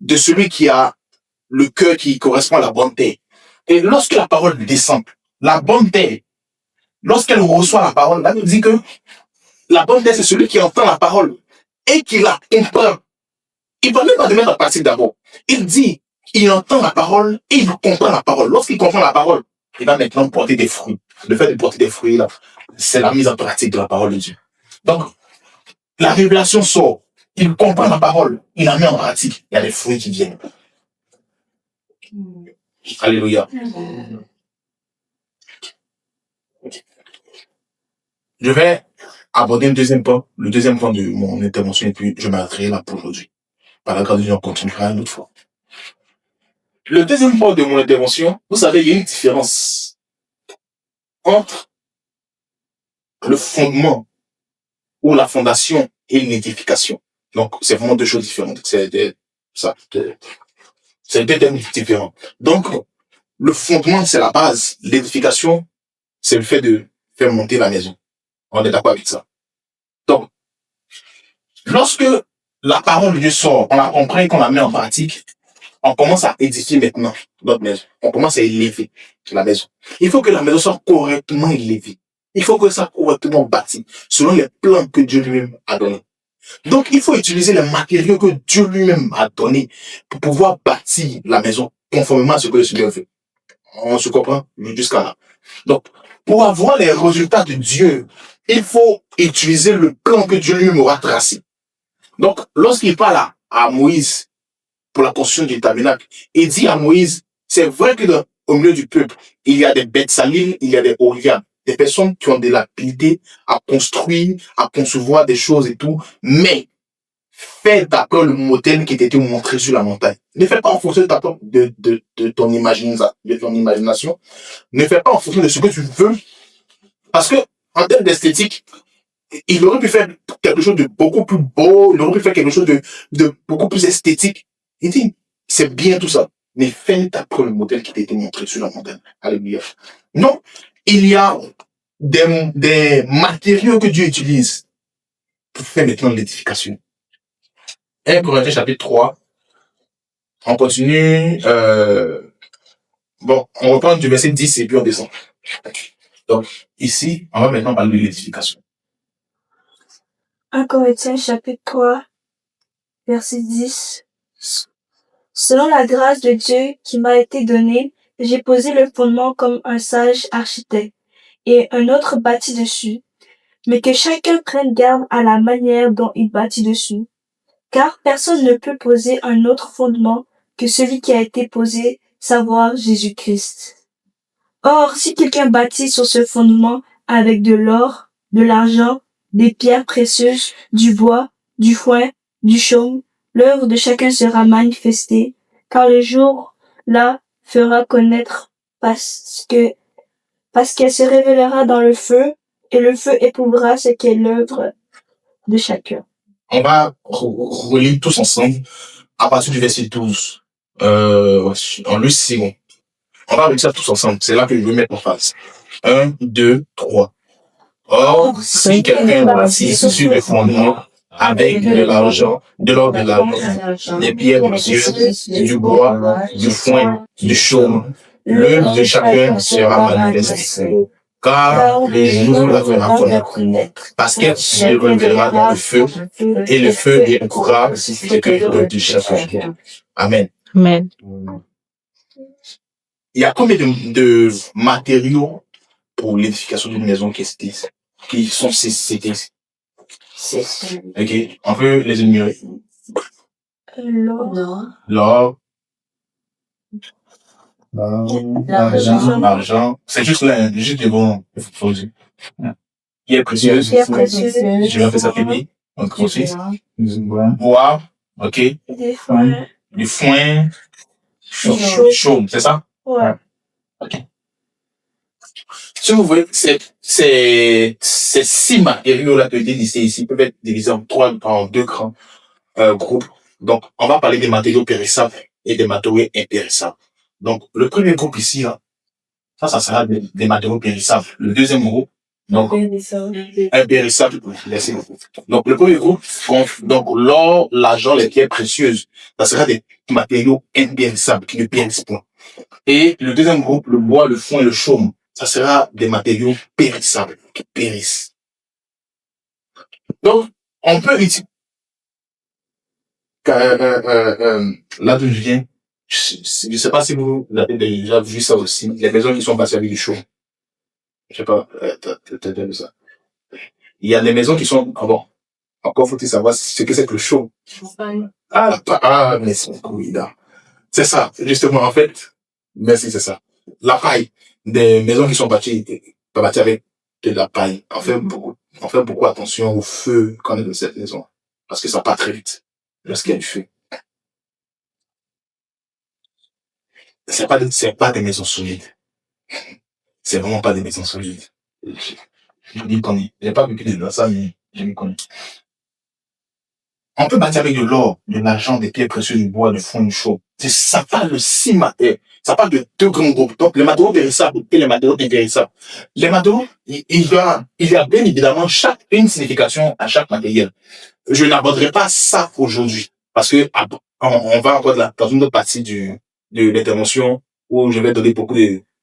Speaker 1: de celui qui a le cœur qui correspond à la bonne terre. Et lorsque la parole descend, la bonne terre, lorsqu'elle reçoit la parole, là, nous dit que la bonne terre, c'est celui qui entend la parole et qui la comprend. Il va même pas de mettre en pratique d'abord. Il dit, il entend la parole et il comprend la parole. Lorsqu'il comprend la parole, il va maintenant porter des fruits. Le fait de porter des fruits, là, c'est la mise en pratique de la parole de Dieu. Donc, la révélation sort. Il comprend la parole. Il la met en pratique. Il y a des fruits qui viennent. Alléluia. Je vais aborder le deuxième point de mon intervention et puis je m'arrêterai là pour aujourd'hui. Par la grâce de Dieu, on continuera une autre fois. Le deuxième point de mon intervention, vous savez, il y a une différence entre le fondement ou la fondation et l'édification. Donc, c'est vraiment deux choses différentes. C'est deux termes différents. Donc, le fondement, c'est la base. L'édification, c'est le fait de faire monter la maison. On est d'accord avec ça. Donc, lorsque la parole de Dieu sort, on la comprend et qu'on la met en pratique, on commence à édifier maintenant notre maison. On commence à élever la maison. Il faut que la maison soit correctement élevée. Il faut que ça soit correctement bâti, selon les plans que Dieu lui-même a donnés. Donc, il faut utiliser les matériaux que Dieu lui-même a donnés pour pouvoir bâtir la maison conformément à ce que le Seigneur veut. On se comprend jusqu'à là. Donc, pour avoir les résultats de Dieu, il faut utiliser le plan que Dieu lui-même aura tracé. Donc, lorsqu'il parle à Moïse pour la construction du tabernacle, il dit à Moïse, c'est vrai que au milieu du peuple, il y a des bêtes salines, il y a des Oriam, des personnes qui ont de l'habilité à construire, à concevoir des choses et tout, mais fais d'après le modèle qui t'était montré sur la montagne. Ne fais pas en fonction de ton imagination. Ne fais pas en fonction de ce que tu veux. Parce que, en termes d'esthétique, il aurait pu faire quelque chose de beaucoup plus beau, il aurait pu faire quelque chose de beaucoup plus esthétique. Il dit, c'est bien tout ça, mais fais d'après le modèle qui t'a été montré sur la montagne. Alléluia. Non, il y a des matériaux que Dieu utilise pour faire maintenant l'édification. 1 Corinthiens chapitre 3, on continue, on reprend du verset 10 et puis on descend. Donc, ici, on va maintenant parler de l'édification.
Speaker 2: 1 Corinthiens chapitre 3, verset 10. Selon la grâce de Dieu qui m'a été donnée, j'ai posé le fondement comme un sage architecte, et un autre bâtit dessus, mais que chacun prenne garde à la manière dont il bâtit dessus. Car personne ne peut poser un autre fondement que celui qui a été posé, savoir Jésus-Christ. Or, si quelqu'un bâtit sur ce fondement avec de l'or, de l'argent, des pierres précieuses, du bois, du foin, du chaume, l'œuvre de chacun sera manifestée, car le jour là fera connaître parce qu'elle se révélera dans le feu, et le feu éprouvera ce qu'est l'œuvre de chacun.
Speaker 1: On va relire tous ensemble à partir du verset 12. En lui, c'est bon. On va relire ça tous ensemble. C'est là que je veux mettre en face. 1, 2, 3. Or, si quelqu'un bâtit sur le fondement avec de l'argent, de l'or de l'argent, des pierres précieuses, du bois, du foin, du chaume, l'œuvre de chacun sera manifestée. Car le jour la fera connaître, parce qu'elle se révélera dans le feu, et le feu éprouvera ce que l'œuvre de chacun. Amen.
Speaker 4: Amen.
Speaker 1: Il y a combien de matériaux pour l'édification d'une maison qui sont cités? Ok, on peut les énumérer. L'or, l'argent. C'est juste là, juste devant. Pierre précieuse. Je vais faire ça pipi. Donc, ensuite. Bois. Ok. Du foin. Chaume, c'est ça?
Speaker 2: Ouais.
Speaker 1: Ok. Si vous voyez, ces 6 matériaux-là que j'ai listés ici peuvent être divisés en deux grands groupes. Donc, on va parler des matériaux périssables et des matériaux impérissables. Donc, le premier groupe ici, là, ça sera des matériaux périssables. Le deuxième groupe, donc, impérissable. Laissez-le. Donc, le premier groupe, donc, l'or, l'argent, les pierres précieuses, ça sera des matériaux impérissables qui ne périssent point. Et le deuxième groupe, le bois, le foin et le chaume, ça sera des matériaux périssables qui périssent. Donc, on peut utiliser, là d'où je viens, je sais pas si vous avez déjà vu ça aussi, les maisons qui sont bâties avec du chaume. Je sais pas, t'as vu ça. Il y a des maisons qui sont, encore faut-il savoir ce que c'est que le chaume. Mais c'est oui, là. C'est ça, justement, en fait. Merci, c'est ça. La paille. Des maisons qui sont bâties avec de la paille. On fait beaucoup attention au feu quand on est dans cette maison. Parce que ça part très vite. Lorsqu'il y a du feu. C'est pas des maisons solides. C'est vraiment pas des maisons solides. Je m'y connais. J'ai pas vécu dans ça, mais je m'y connais. On peut bâtir avec de l'or, de l'argent, des pierres précieuses, du bois, du fond, du chaud. Ça parle de ça parle de deux grands groupes. Donc, les matériaux périssables et les matériaux impérissables. Les matériaux, il y a bien évidemment une signification à chaque matériel. Je n'aborderai pas ça aujourd'hui. Parce que, on va encore dans une autre partie de l'intervention où je vais donner beaucoup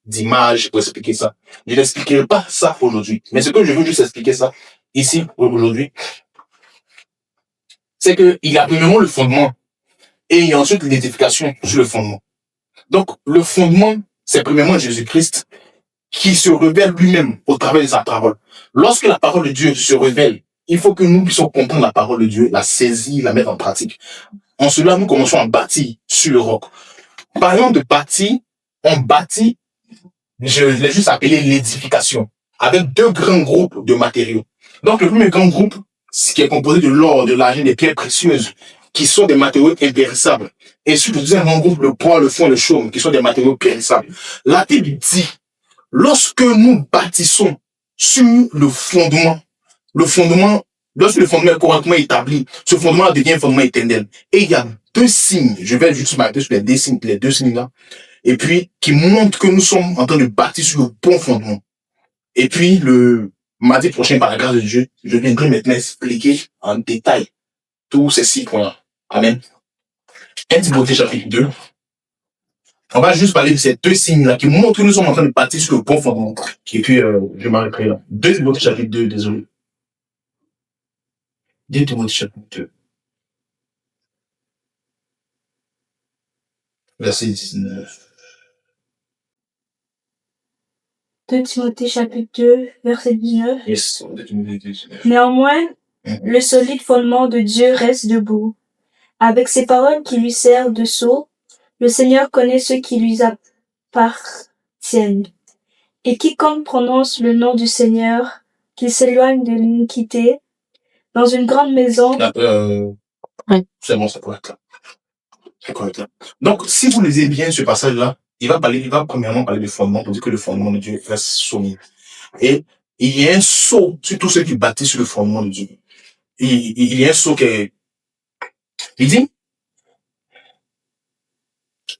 Speaker 1: d'images pour expliquer ça. Je n'expliquerai pas ça aujourd'hui. Mais ce que je veux juste expliquer ça, ici, aujourd'hui, c'est que il y a premièrement le fondement et il y a ensuite l'édification sur le fondement. Donc, le fondement, c'est premièrement Jésus-Christ qui se révèle lui-même au travers de sa parole. Lorsque la parole de Dieu se révèle, il faut que nous puissions comprendre la parole de Dieu, la saisir, la mettre en pratique. En cela, nous commençons à bâtir sur le roc. Parlant de bâtir, on bâtit, je l'ai juste appelé l'édification, avec deux grands groupes de matériaux. Donc, le premier grand groupe, qui est composé de l'or, de l'argent, des pierres précieuses, qui sont des matériaux impérissables. Et sur le deuxième grand groupe, le bois, le fond, le chaume, qui sont des matériaux périssables. La Bible dit, lorsque nous bâtissons sur le fondement, lorsque le fondement est correctement établi, ce fondement devient un fondement éternel. Et il y a deux signes, je vais juste m'arrêter sur les deux signes là, et puis qui montrent que nous sommes en train de bâtir sur le bon fondement. Et puis, le mardi prochain, par la grâce de Dieu, je viendrai maintenant expliquer en détail tous ces 6 points. Amen. 1 Timothée chapitre 2. On va juste parler de ces deux signes-là qui montrent que nous sommes en train de bâtir sur le bon fondement. Et puis, je m'arrêterai là. 2 Timothée chapitre 2, désolé. 2 Timothée chapitre 2. Verset 19.
Speaker 2: 2 Timothée chapitre 2, verset 19.
Speaker 1: Yes, 2 Timothée 19.
Speaker 2: Néanmoins, le solide fondement de Dieu reste debout. Avec ces paroles qui lui servent de sceau, le Seigneur connaît ceux qui lui appartiennent. Et quiconque prononce le nom du Seigneur, qu'il s'éloigne de l'iniquité, dans une grande maison.
Speaker 1: C'est bon, ça pourrait être là. C'est correct là. Donc, si vous lisez bien ce passage-là, il va premièrement parler du fondement pour dire que le fondement de Dieu reste solide. Et il y a un sceau sur tous ceux qui bâtissent sur le fondement de Dieu. Il y a un sceau il dit,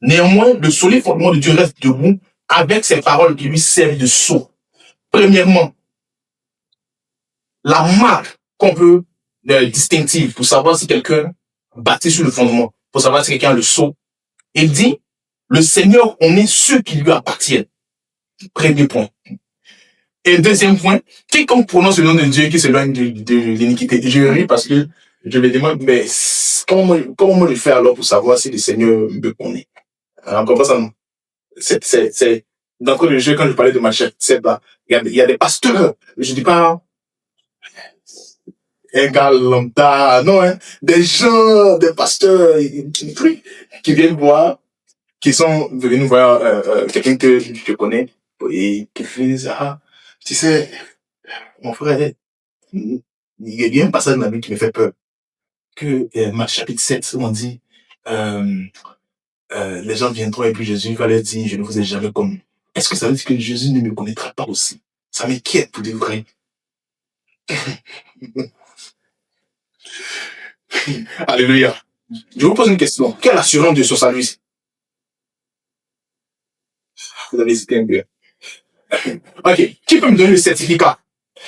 Speaker 1: néanmoins, le solide fondement de Dieu reste debout avec ces paroles qui lui servent de sceau. Premièrement, la marque qu'on peut distinctive pour savoir si quelqu'un bâtit sur le fondement, pour savoir si quelqu'un a le sceau. Il dit, le Seigneur, on est ceux qui lui appartiennent. Premier point. Et deuxième point, quiconque prononce le nom de Dieu qui s'éloigne de l'iniquité. Je ris parce que je me demande, mais comment je fais alors pour savoir si le Seigneur me connaît? Alors, comment ça, non? C'est, dans le jeu, quand je parlais de ma chef, il y a des pasteurs, je dis pas, un gars lambda, non, hein, des gens, des pasteurs, qui viennent voir, qui sont venus voir quelqu'un que je connais, et qui disent, tu sais, mon frère, il y a un passage dans la Bible qui me fait peur, que Marc chapitre 7, où on dit, les gens viendront et puis Jésus va leur dire, je ne vous ai jamais connu. Est-ce que ça veut dire que Jésus ne me connaîtra pas aussi? Ça m'inquiète pour dire vrai. Alléluia. Je vous pose une question. Quelle assurance de son salut? Vous avez hésité un peu. Ok. Qui peut me donner le certificat?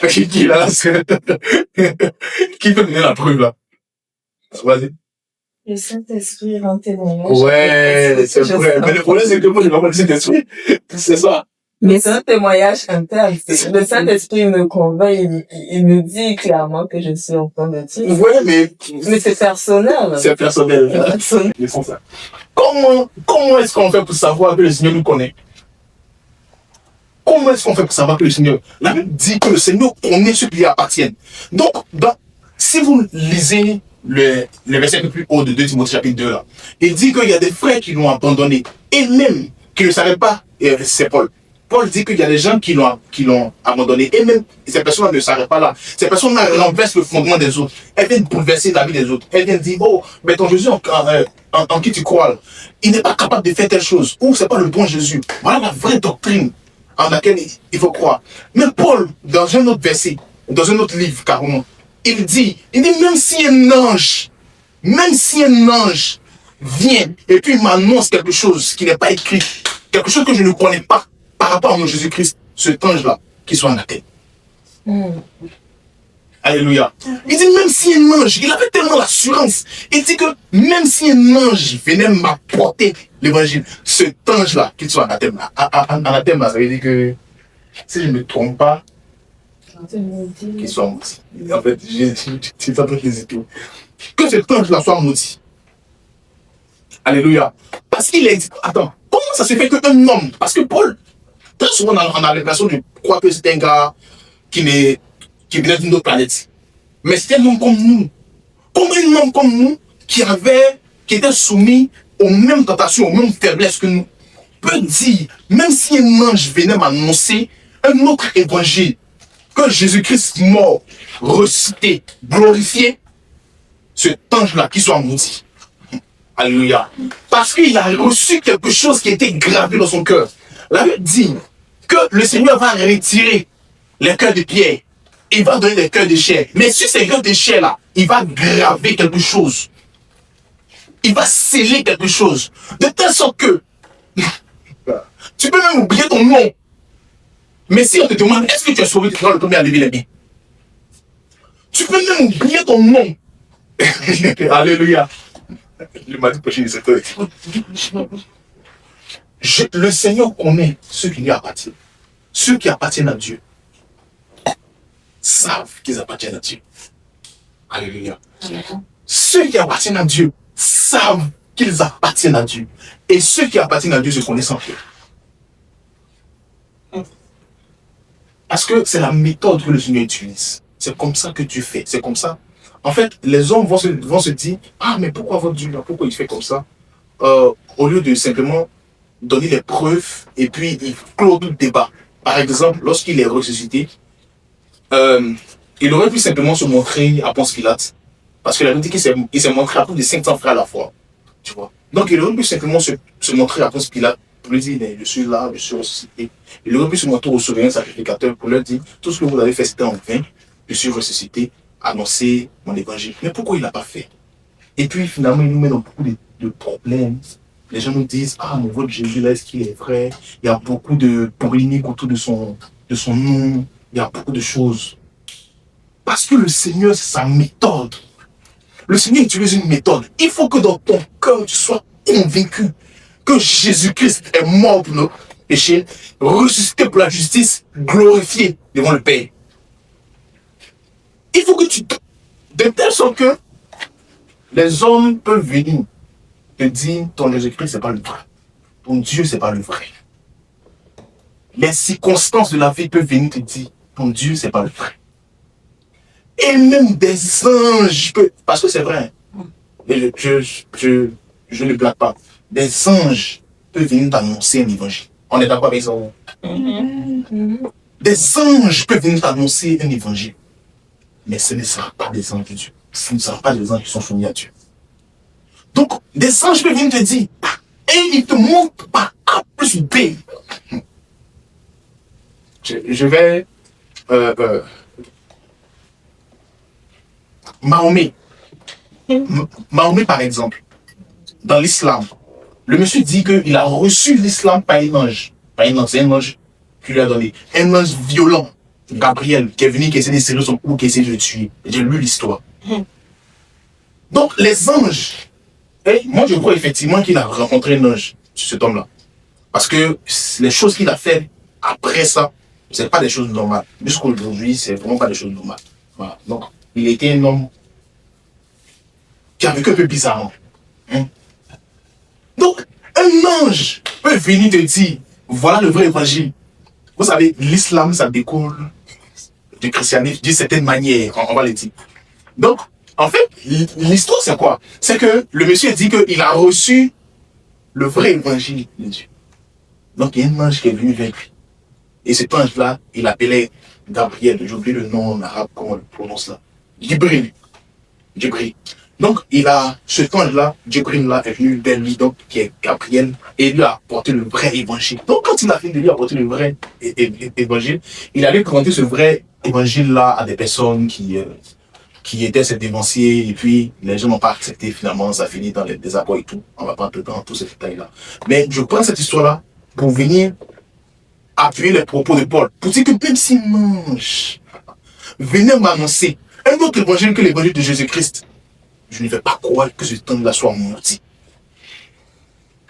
Speaker 1: Qui peut me donner la preuve là? Vas-y.
Speaker 3: Le Saint-Esprit rend témoignage.
Speaker 1: Ouais, c'est vrai. Mais le problème, c'est que moi, je n'ai pas le Saint-Esprit. C'est ça.
Speaker 3: Mais c'est un témoignage interne. Le Saint-Esprit me convainc, il me dit clairement que je suis enfant de Dieu.
Speaker 1: Ouais, mais
Speaker 3: c'est personnel.
Speaker 1: C'est personnel. Ils font ça. Comment est-ce qu'on fait pour savoir que le Seigneur nous connaît? Comment est-ce qu'on fait pour savoir que le Seigneur... La Bible dit que le Seigneur connaît ceux qui lui appartiennent. Donc, si vous lisez le verset un peu plus haut de 2 Timothée chapitre 2, là, il dit qu'il y a des frères qui l'ont abandonné. Et même qui ne savaient pas, c'est Paul. Paul dit qu'il y a des gens qui l'ont abandonné. Et même ces personnes ne s'arrêtent pas là. Ces personnes-là renversent le fondement des autres. Elles viennent bouleverser la vie des autres. Elles viennent dire, oh, mais ton Jésus en qui tu crois, il n'est pas capable de faire telle chose. Ou c'est pas le bon Jésus. Voilà la vraie doctrine. en laquelle il faut croire. Mais Paul, dans un autre verset, dans un autre livre carrément, il dit même si un ange vient et puis m'annonce quelque chose qui n'est pas écrit, quelque chose que je ne connais pas par rapport à mon Jésus-Christ, cet ange-là, qu'il soit anathème. Alléluia. Il dit même si un ange, il avait tellement l'assurance, il dit que même si un ange venait m'apporter l'évangile, cet ange-là, qu'il soit anathème, anathème, ça veut dire que, si je ne me trompe pas, qu'il soit maudit. En fait, j'ai en train d'hésiter. Que cet ange-là soit maudit. Alléluia. Parce qu'il est dit, attends, comment ça se fait qu'un homme, parce que Paul, très souvent on a l'impression de croire que c'est un gars qui venait d'une autre planète. Mais c'était un homme comme nous. Comme un homme comme nous qui était soumis aux mêmes tentations, aux mêmes faiblesses que nous. Peut dire, même si un ange venait m'annoncer un autre évangile, que Jésus-Christ mort, ressuscité, glorifié, cet ange-là qui soit maudit. Alléluia. Parce qu'il a reçu quelque chose qui était gravé dans son cœur. La Bible dit que le Seigneur va retirer les cœurs de pierre. Il va donner des cœurs de chair. Mais sur ces cœurs de chair-là, il va graver quelque chose. Il va sceller quelque chose. De telle sorte que tu peux même oublier ton nom. Mais si on te demande, est-ce que tu es sauvé, tu seras le premier à lever les mains. Tu peux même oublier ton nom. Alléluia. Le mardi prochain, il s'est le Seigneur connaît ceux qui lui appartiennent. Ceux qui appartiennent à Dieu savent qu'ils appartiennent à Dieu. Alléluia. Ceux qui appartiennent à Dieu savent qu'ils appartiennent à Dieu. Et ceux qui appartiennent à Dieu se connaissent en fait. Parce que c'est la méthode que le Seigneur utilise. C'est comme ça que Dieu fait. C'est comme ça. En fait, les hommes vont se dire, ah, mais pourquoi votre Dieu, pourquoi il fait comme ça? Au lieu de simplement donner les preuves et puis il clôt tout le débat. Par exemple, lorsqu'il est ressuscité, il aurait pu simplement se montrer à Ponce Pilate. Parce que la Bible dit qu'il s'est montré à plus de 500 frères à la fois. Tu vois? Donc il aurait pu simplement se montrer à Ponce Pilate pour lui dire, je suis là, je suis ressuscité. Il aurait pu se montrer aux souverains sacrificateurs pour leur dire, tout ce que vous avez fait c'était en vain, je suis ressuscité, annoncer mon évangile. Mais pourquoi il n'a pas fait? Et puis finalement il nous met dans beaucoup de problèmes. Les gens nous disent, ah, mais votre Jésus là, est-ce qu'il est vrai? Il y a beaucoup de polémiques autour de son nom. Il y a beaucoup de choses. Parce que le Seigneur, c'est sa méthode. Le Seigneur utilise une méthode. Il faut que dans ton cœur, tu sois convaincu que Jésus-Christ est mort pour nos péchés, ressuscité pour la justice, glorifié devant le Père. Il faut que tu... De telle sorte que les hommes peuvent venir te dire, ton Jésus-Christ, c'est pas le vrai. Ton Dieu, c'est pas le vrai. Les circonstances de la vie peuvent venir te dire, ton Dieu, c'est pas le vrai. Et même des anges peuvent... Parce que c'est vrai. Mais je ne blague pas. Des anges peuvent venir t'annoncer un évangile. On est d'accord avec ça? Des anges peuvent venir t'annoncer un évangile. Mais ce ne sera pas des anges de Dieu. Ce ne sera pas des anges qui sont soumis à Dieu. Donc, des anges peuvent venir te dire, et ils te montrent par A plus B. Je vais... Mahomet. Mahomet, par exemple, dans l'islam, le monsieur dit qu'il a reçu l'islam par un ange. Par un ange, c'est un ange qui lui a donné. Un ange violent, Gabriel, qui est venu, qui essaie de serrer son cou, qui essaie de le tuer. J'ai lu l'histoire. Donc, les anges, moi je crois effectivement qu'il a rencontré un ange, cet homme-là. Parce que les choses qu'il a fait après ça, ce n'est pas des choses normales. Jusqu'aujourd'hui, c'est vraiment pas des choses normales. Voilà. Donc, il était un homme qui a vécu un peu bizarrement. Donc, un ange peut venir te dire, voilà le vrai évangile. Vous savez, l'islam, ça découle du christianisme d'une certaine manière, on va le dire. Donc, en fait, l'histoire, c'est quoi? C'est que le monsieur dit qu'il a reçu le vrai évangile de Dieu. Donc, il y a un ange qui est venu vers lui. Et cet ange-là, il appelait Gabriel. J'ai oublié le nom en arabe, comment on le prononce là. Jibril. Donc, cet ange-là, Gabriel-là, est venu vers lui, donc, qui est Gabriel, et lui a apporté le vrai évangile. Donc, quand il a fini de lui apporter le vrai évangile, il allait présenter ce vrai évangile-là à des personnes qui étaient ces dévanciers, et puis les gens n'ont pas accepté, finalement, ça finit dans les désaccords et tout. On ne va pas entrer dans tous ces détails-là. Mais je prends cette histoire-là pour venir appuyer les propos de Paul, pour dire que même si mange, venez m'annoncer un autre évangile que l'évangile de Jésus-Christ, je ne vais pas croire que ce temps-là soit menti.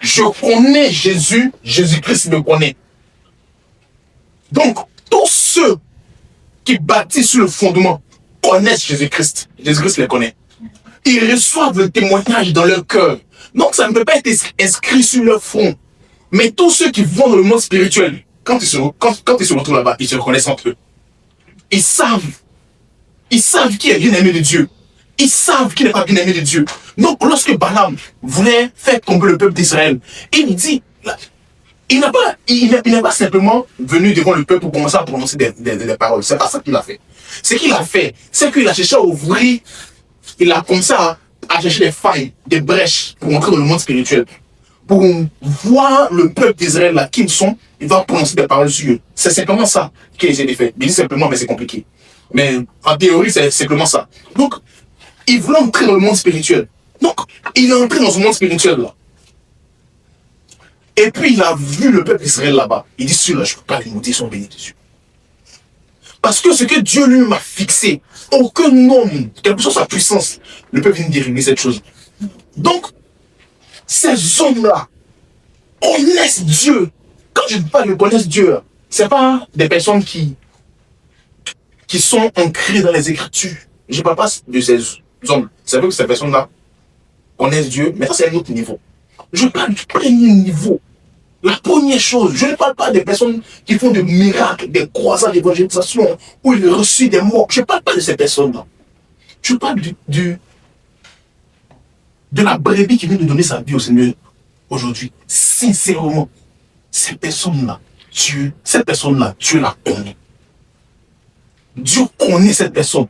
Speaker 1: Je connais Jésus, Jésus-Christ me connaît. Donc, tous ceux qui bâtissent sur le fondement connaissent Jésus-Christ. Jésus-Christ les connaît. Ils reçoivent le témoignage dans leur cœur. Donc, ça ne peut pas être inscrit sur leur front. Mais tous ceux qui vont dans le monde spirituel, quand ils se retrouvent là-bas, ils se reconnaissent entre eux. Ils savent qui est bien aimé de Dieu. Ils savent qui n'est pas bien aimé de Dieu. Donc, lorsque Balaam voulait faire tomber le peuple d'Israël, il dit, il n'est pas simplement venu devant le peuple pour commencer à prononcer des paroles. C'est pas ça qu'il a fait. Ce qu'il a fait, c'est qu'il a cherché à ouvrir, il a commencé à chercher des failles, des brèches pour entrer dans le monde spirituel. Pour voir le peuple d'Israël là, qui ils sont, il va prononcer des paroles sur eux. C'est simplement ça qu'il essaie de faire. Il dit simplement, mais c'est compliqué. Mais en théorie, c'est simplement ça. Donc, il voulait entrer dans le monde spirituel. Donc, il est entré dans ce monde spirituel là. Et puis, il a vu le peuple d'Israël là-bas. Il dit, celui-là, je ne peux pas les maudire, ils sont bénis de Dieu. Parce que ce que Dieu lui m'a fixé, aucun homme, quelle que soit sa puissance, ne peut venir dériver cette chose. Donc, ces hommes-là connaissent Dieu. Quand je parle de connaissent Dieu, ce n'est pas des personnes qui sont ancrées dans les Écritures. Je ne parle pas de ces hommes. C'est vrai que ces personnes-là connaissent Dieu, mais ça c'est un autre niveau. Je parle du premier niveau. La première chose, je ne parle pas des personnes qui font des miracles, des croisades d'évangélisation, où ils reçoivent des morts. Je ne parle pas de ces personnes-là. Je parle de la brebis qui vient de donner sa vie au Seigneur aujourd'hui. Sincèrement, cette personne-là, Dieu la connaît. Dieu connaît cette personne.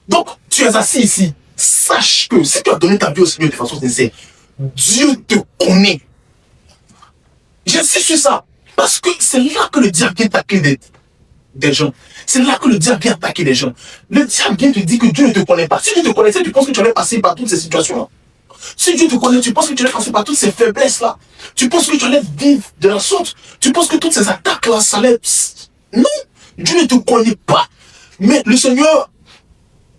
Speaker 1: Donc, tu es assis ici. Sache que si tu as donné ta vie au Seigneur de façon sincère, Dieu te connaît. J'insiste sur ça. Parce que c'est là que le diable vient attaquer des gens. C'est là que le diable vient attaquer des gens. Le diable vient te dire que Dieu ne te connaît pas. Si Dieu te connaissait, tu penses que tu allais passer par toutes ces situations-là. Si Dieu te connaît, tu penses que tu allais passer par toutes ces faiblesses-là. Tu penses que tu allais vivre de la sorte. Tu penses que toutes ces attaques-là, ça allait... Non, Dieu ne te connaît pas. Mais le Seigneur,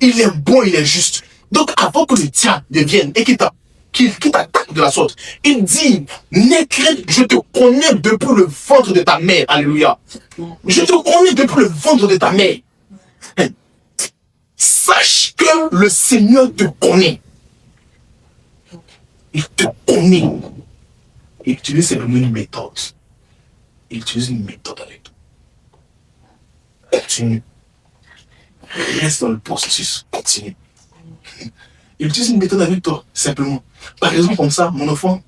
Speaker 1: il est bon, il est juste. Donc avant que le diable vienne et qu'il t'attaque de la sorte, il dit, n'aie crainte, je te connais depuis le ventre de ta mère. Alléluia. Je te connais depuis le ventre de ta mère. Sache que le Seigneur te connaît. Il te connaît. Il utilise simplement une méthode. Il utilise une méthode avec toi. Continue. Reste dans le processus. Continue. Il utilise une méthode avec toi, simplement. Par exemple, comme ça, mon enfant,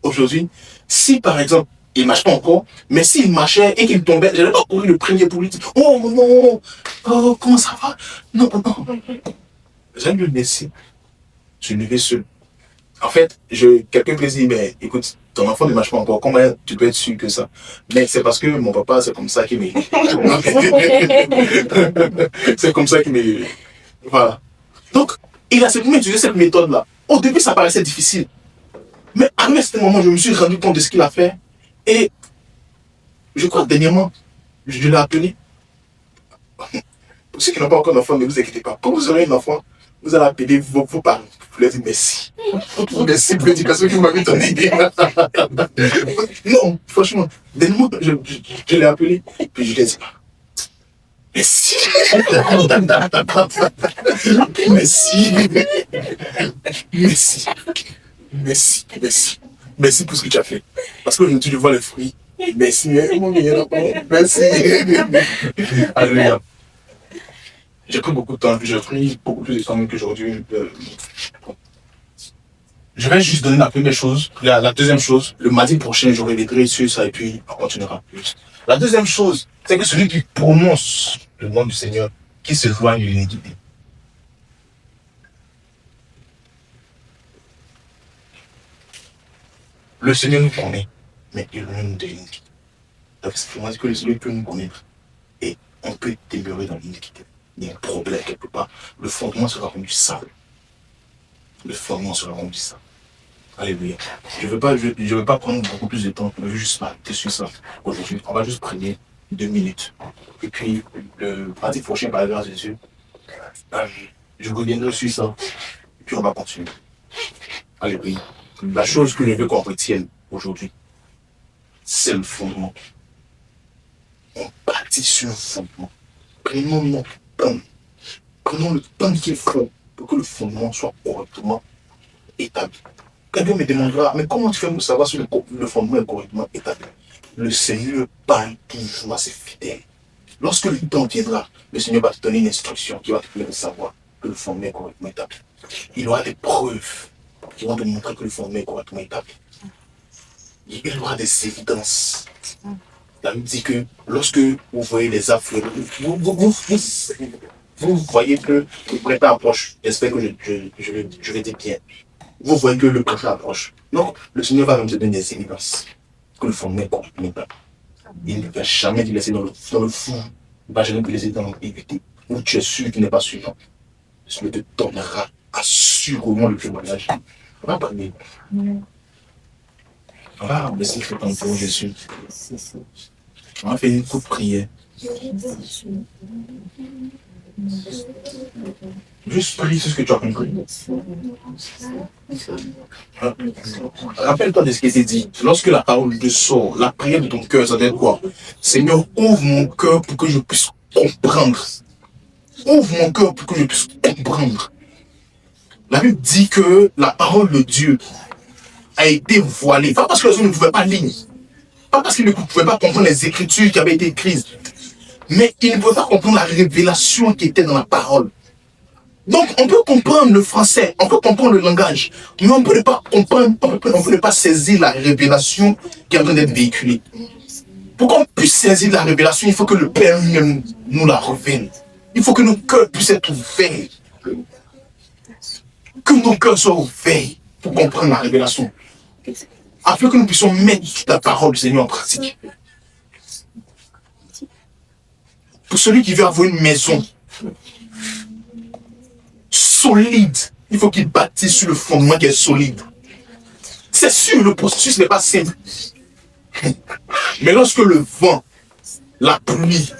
Speaker 1: aujourd'hui, si par exemple, il ne marche pas encore, mais s'il marchait et qu'il tombait, je n'allais pas courir le premier pour lui dire, oh non, oh, comment ça va? Non, non. J'aime le laisser se lever seul. En fait, quelqu'un peut dire, mais écoute, ton enfant ne marche pas encore, comment tu peux être sûr que ça? Mais c'est parce que mon papa, c'est comme ça qu'il m'est. C'est comme ça qu'il m'est. Voilà. Donc, il a simplement utilisé cette méthode-là. Au début, ça paraissait difficile. Mais à un certain moment, je me suis rendu compte de ce qu'il a fait. Et je crois que dernièrement, je l'ai appelé. Pour ceux qui n'ont pas encore d'enfant, ne vous inquiétez pas. Quand vous aurez un enfant, vous allez appeler vos parents. Vous leur dites merci. Merci pour l'éducation que vous m'avez donnée. Non, franchement, dernièrement, je l'ai appelé. Puis je lui ai dit, merci. Merci. Merci. Merci. Merci. Merci pour ce que tu as fait. Parce qu'aujourd'hui, je vois les fruits. Merci, mon meilleur enfant. Merci. Alléluia. J'ai pris beaucoup de temps, j'ai pris beaucoup plus de temps qu'aujourd'hui. Je vais juste donner la première chose. La deuxième chose, le mardi prochain, j'aurai des traits sur ça et puis on continuera plus. La deuxième chose, c'est que celui qui prononce le nom du Seigneur, qui se joigne à l'unité. Le Seigneur nous connaît, mais il nous dénigre. C'est vraiment que le Seigneur peut nous connaître. Et on peut demeurer dans l'iniquité. Il y a un problème quelque part. Le fondement sera rendu sale. Le fondement sera rendu sale. Alléluia. Je ne veux pas prendre beaucoup plus de temps. Je veux juste parler sur ça. Aujourd'hui, on va juste prier 2 minutes. Et puis, le mardi prochain, par la grâce de Dieu, je reviendrai sur ça. Et puis, on va continuer. Alléluia. La chose que je veux qu'on retienne aujourd'hui, c'est le fondement. On bâtit sur le fondement. Prenons notre temps. Prenons le temps qu'il faut pour que le fondement soit correctement établi. Quelqu'un me demandera, mais comment tu fais pour savoir si le fondement est correctement établi? Le Seigneur parle toujours à ses fidèles. Lorsque le temps viendra, le Seigneur va te donner une instruction qui va te permettre de savoir que le fondement est correctement établi. Il aura des preuves qui vont te montrer que le fondement est correctement établi. Il y aura des évidences. La Bible dit que lorsque vous voyez les affluents, vous voyez que le printemps approche. J'espère que je vais dire bien. Vous voyez que le printemps approche. Donc, le Seigneur va même te donner des évidences que le fondement est correctement établi. Il ne va jamais te laisser dans le fou. Il ne va jamais te laisser dans l'ambiguïté. Où tu es sûr qu'il n'est pas sûr. Le Seigneur te donnera assurément le témoignage. On va parler. On va baisser le temps pour Jésus. On va faire une courte prière. Juste prie sur ce que tu as compris. Rappelle-toi de ce qui était dit. Lorsque la parole te sort, la prière de ton cœur, ça doit être quoi? Seigneur, ouvre mon cœur pour que je puisse comprendre. Ouvre mon cœur pour que je puisse comprendre. La Bible dit que la parole de Dieu a été voilée. Pas parce que les hommes ne pouvaient pas lire. Pas parce qu'ils ne pouvaient pas comprendre les écritures qui avaient été écrites. Mais ils ne pouvaient pas comprendre la révélation qui était dans la parole. Donc, on peut comprendre le français, on peut comprendre le langage, mais on ne peut pas comprendre, on peut pas saisir la révélation qui est en train d'être véhiculée. Pour qu'on puisse saisir la révélation, il faut que le Père lui-même nous la révèle. Il faut que nos cœurs puissent être ouverts. Que nos cœurs soient ouverts pour comprendre la révélation. Afin que nous puissions mettre la parole du Seigneur en pratique. Pour celui qui veut avoir une maison solide, il faut qu'il bâtisse sur le fondement qui est solide. C'est sûr, le processus n'est pas simple. Mais lorsque le vent, la pluie,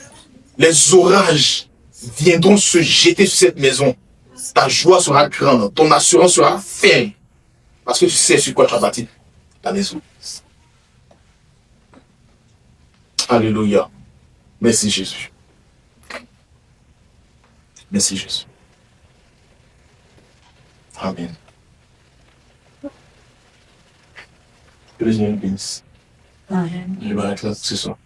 Speaker 1: les orages viendront se jeter sur cette maison, ta joie sera grande, ton assurance sera ferme. Parce que tu sais sur quoi tu as bâti ta maison. Alléluia. Merci Jésus. Merci Jésus. Amen. Que le Seigneur nous bénisse.
Speaker 2: Amen.
Speaker 1: Je m'arrête là, c'est ça.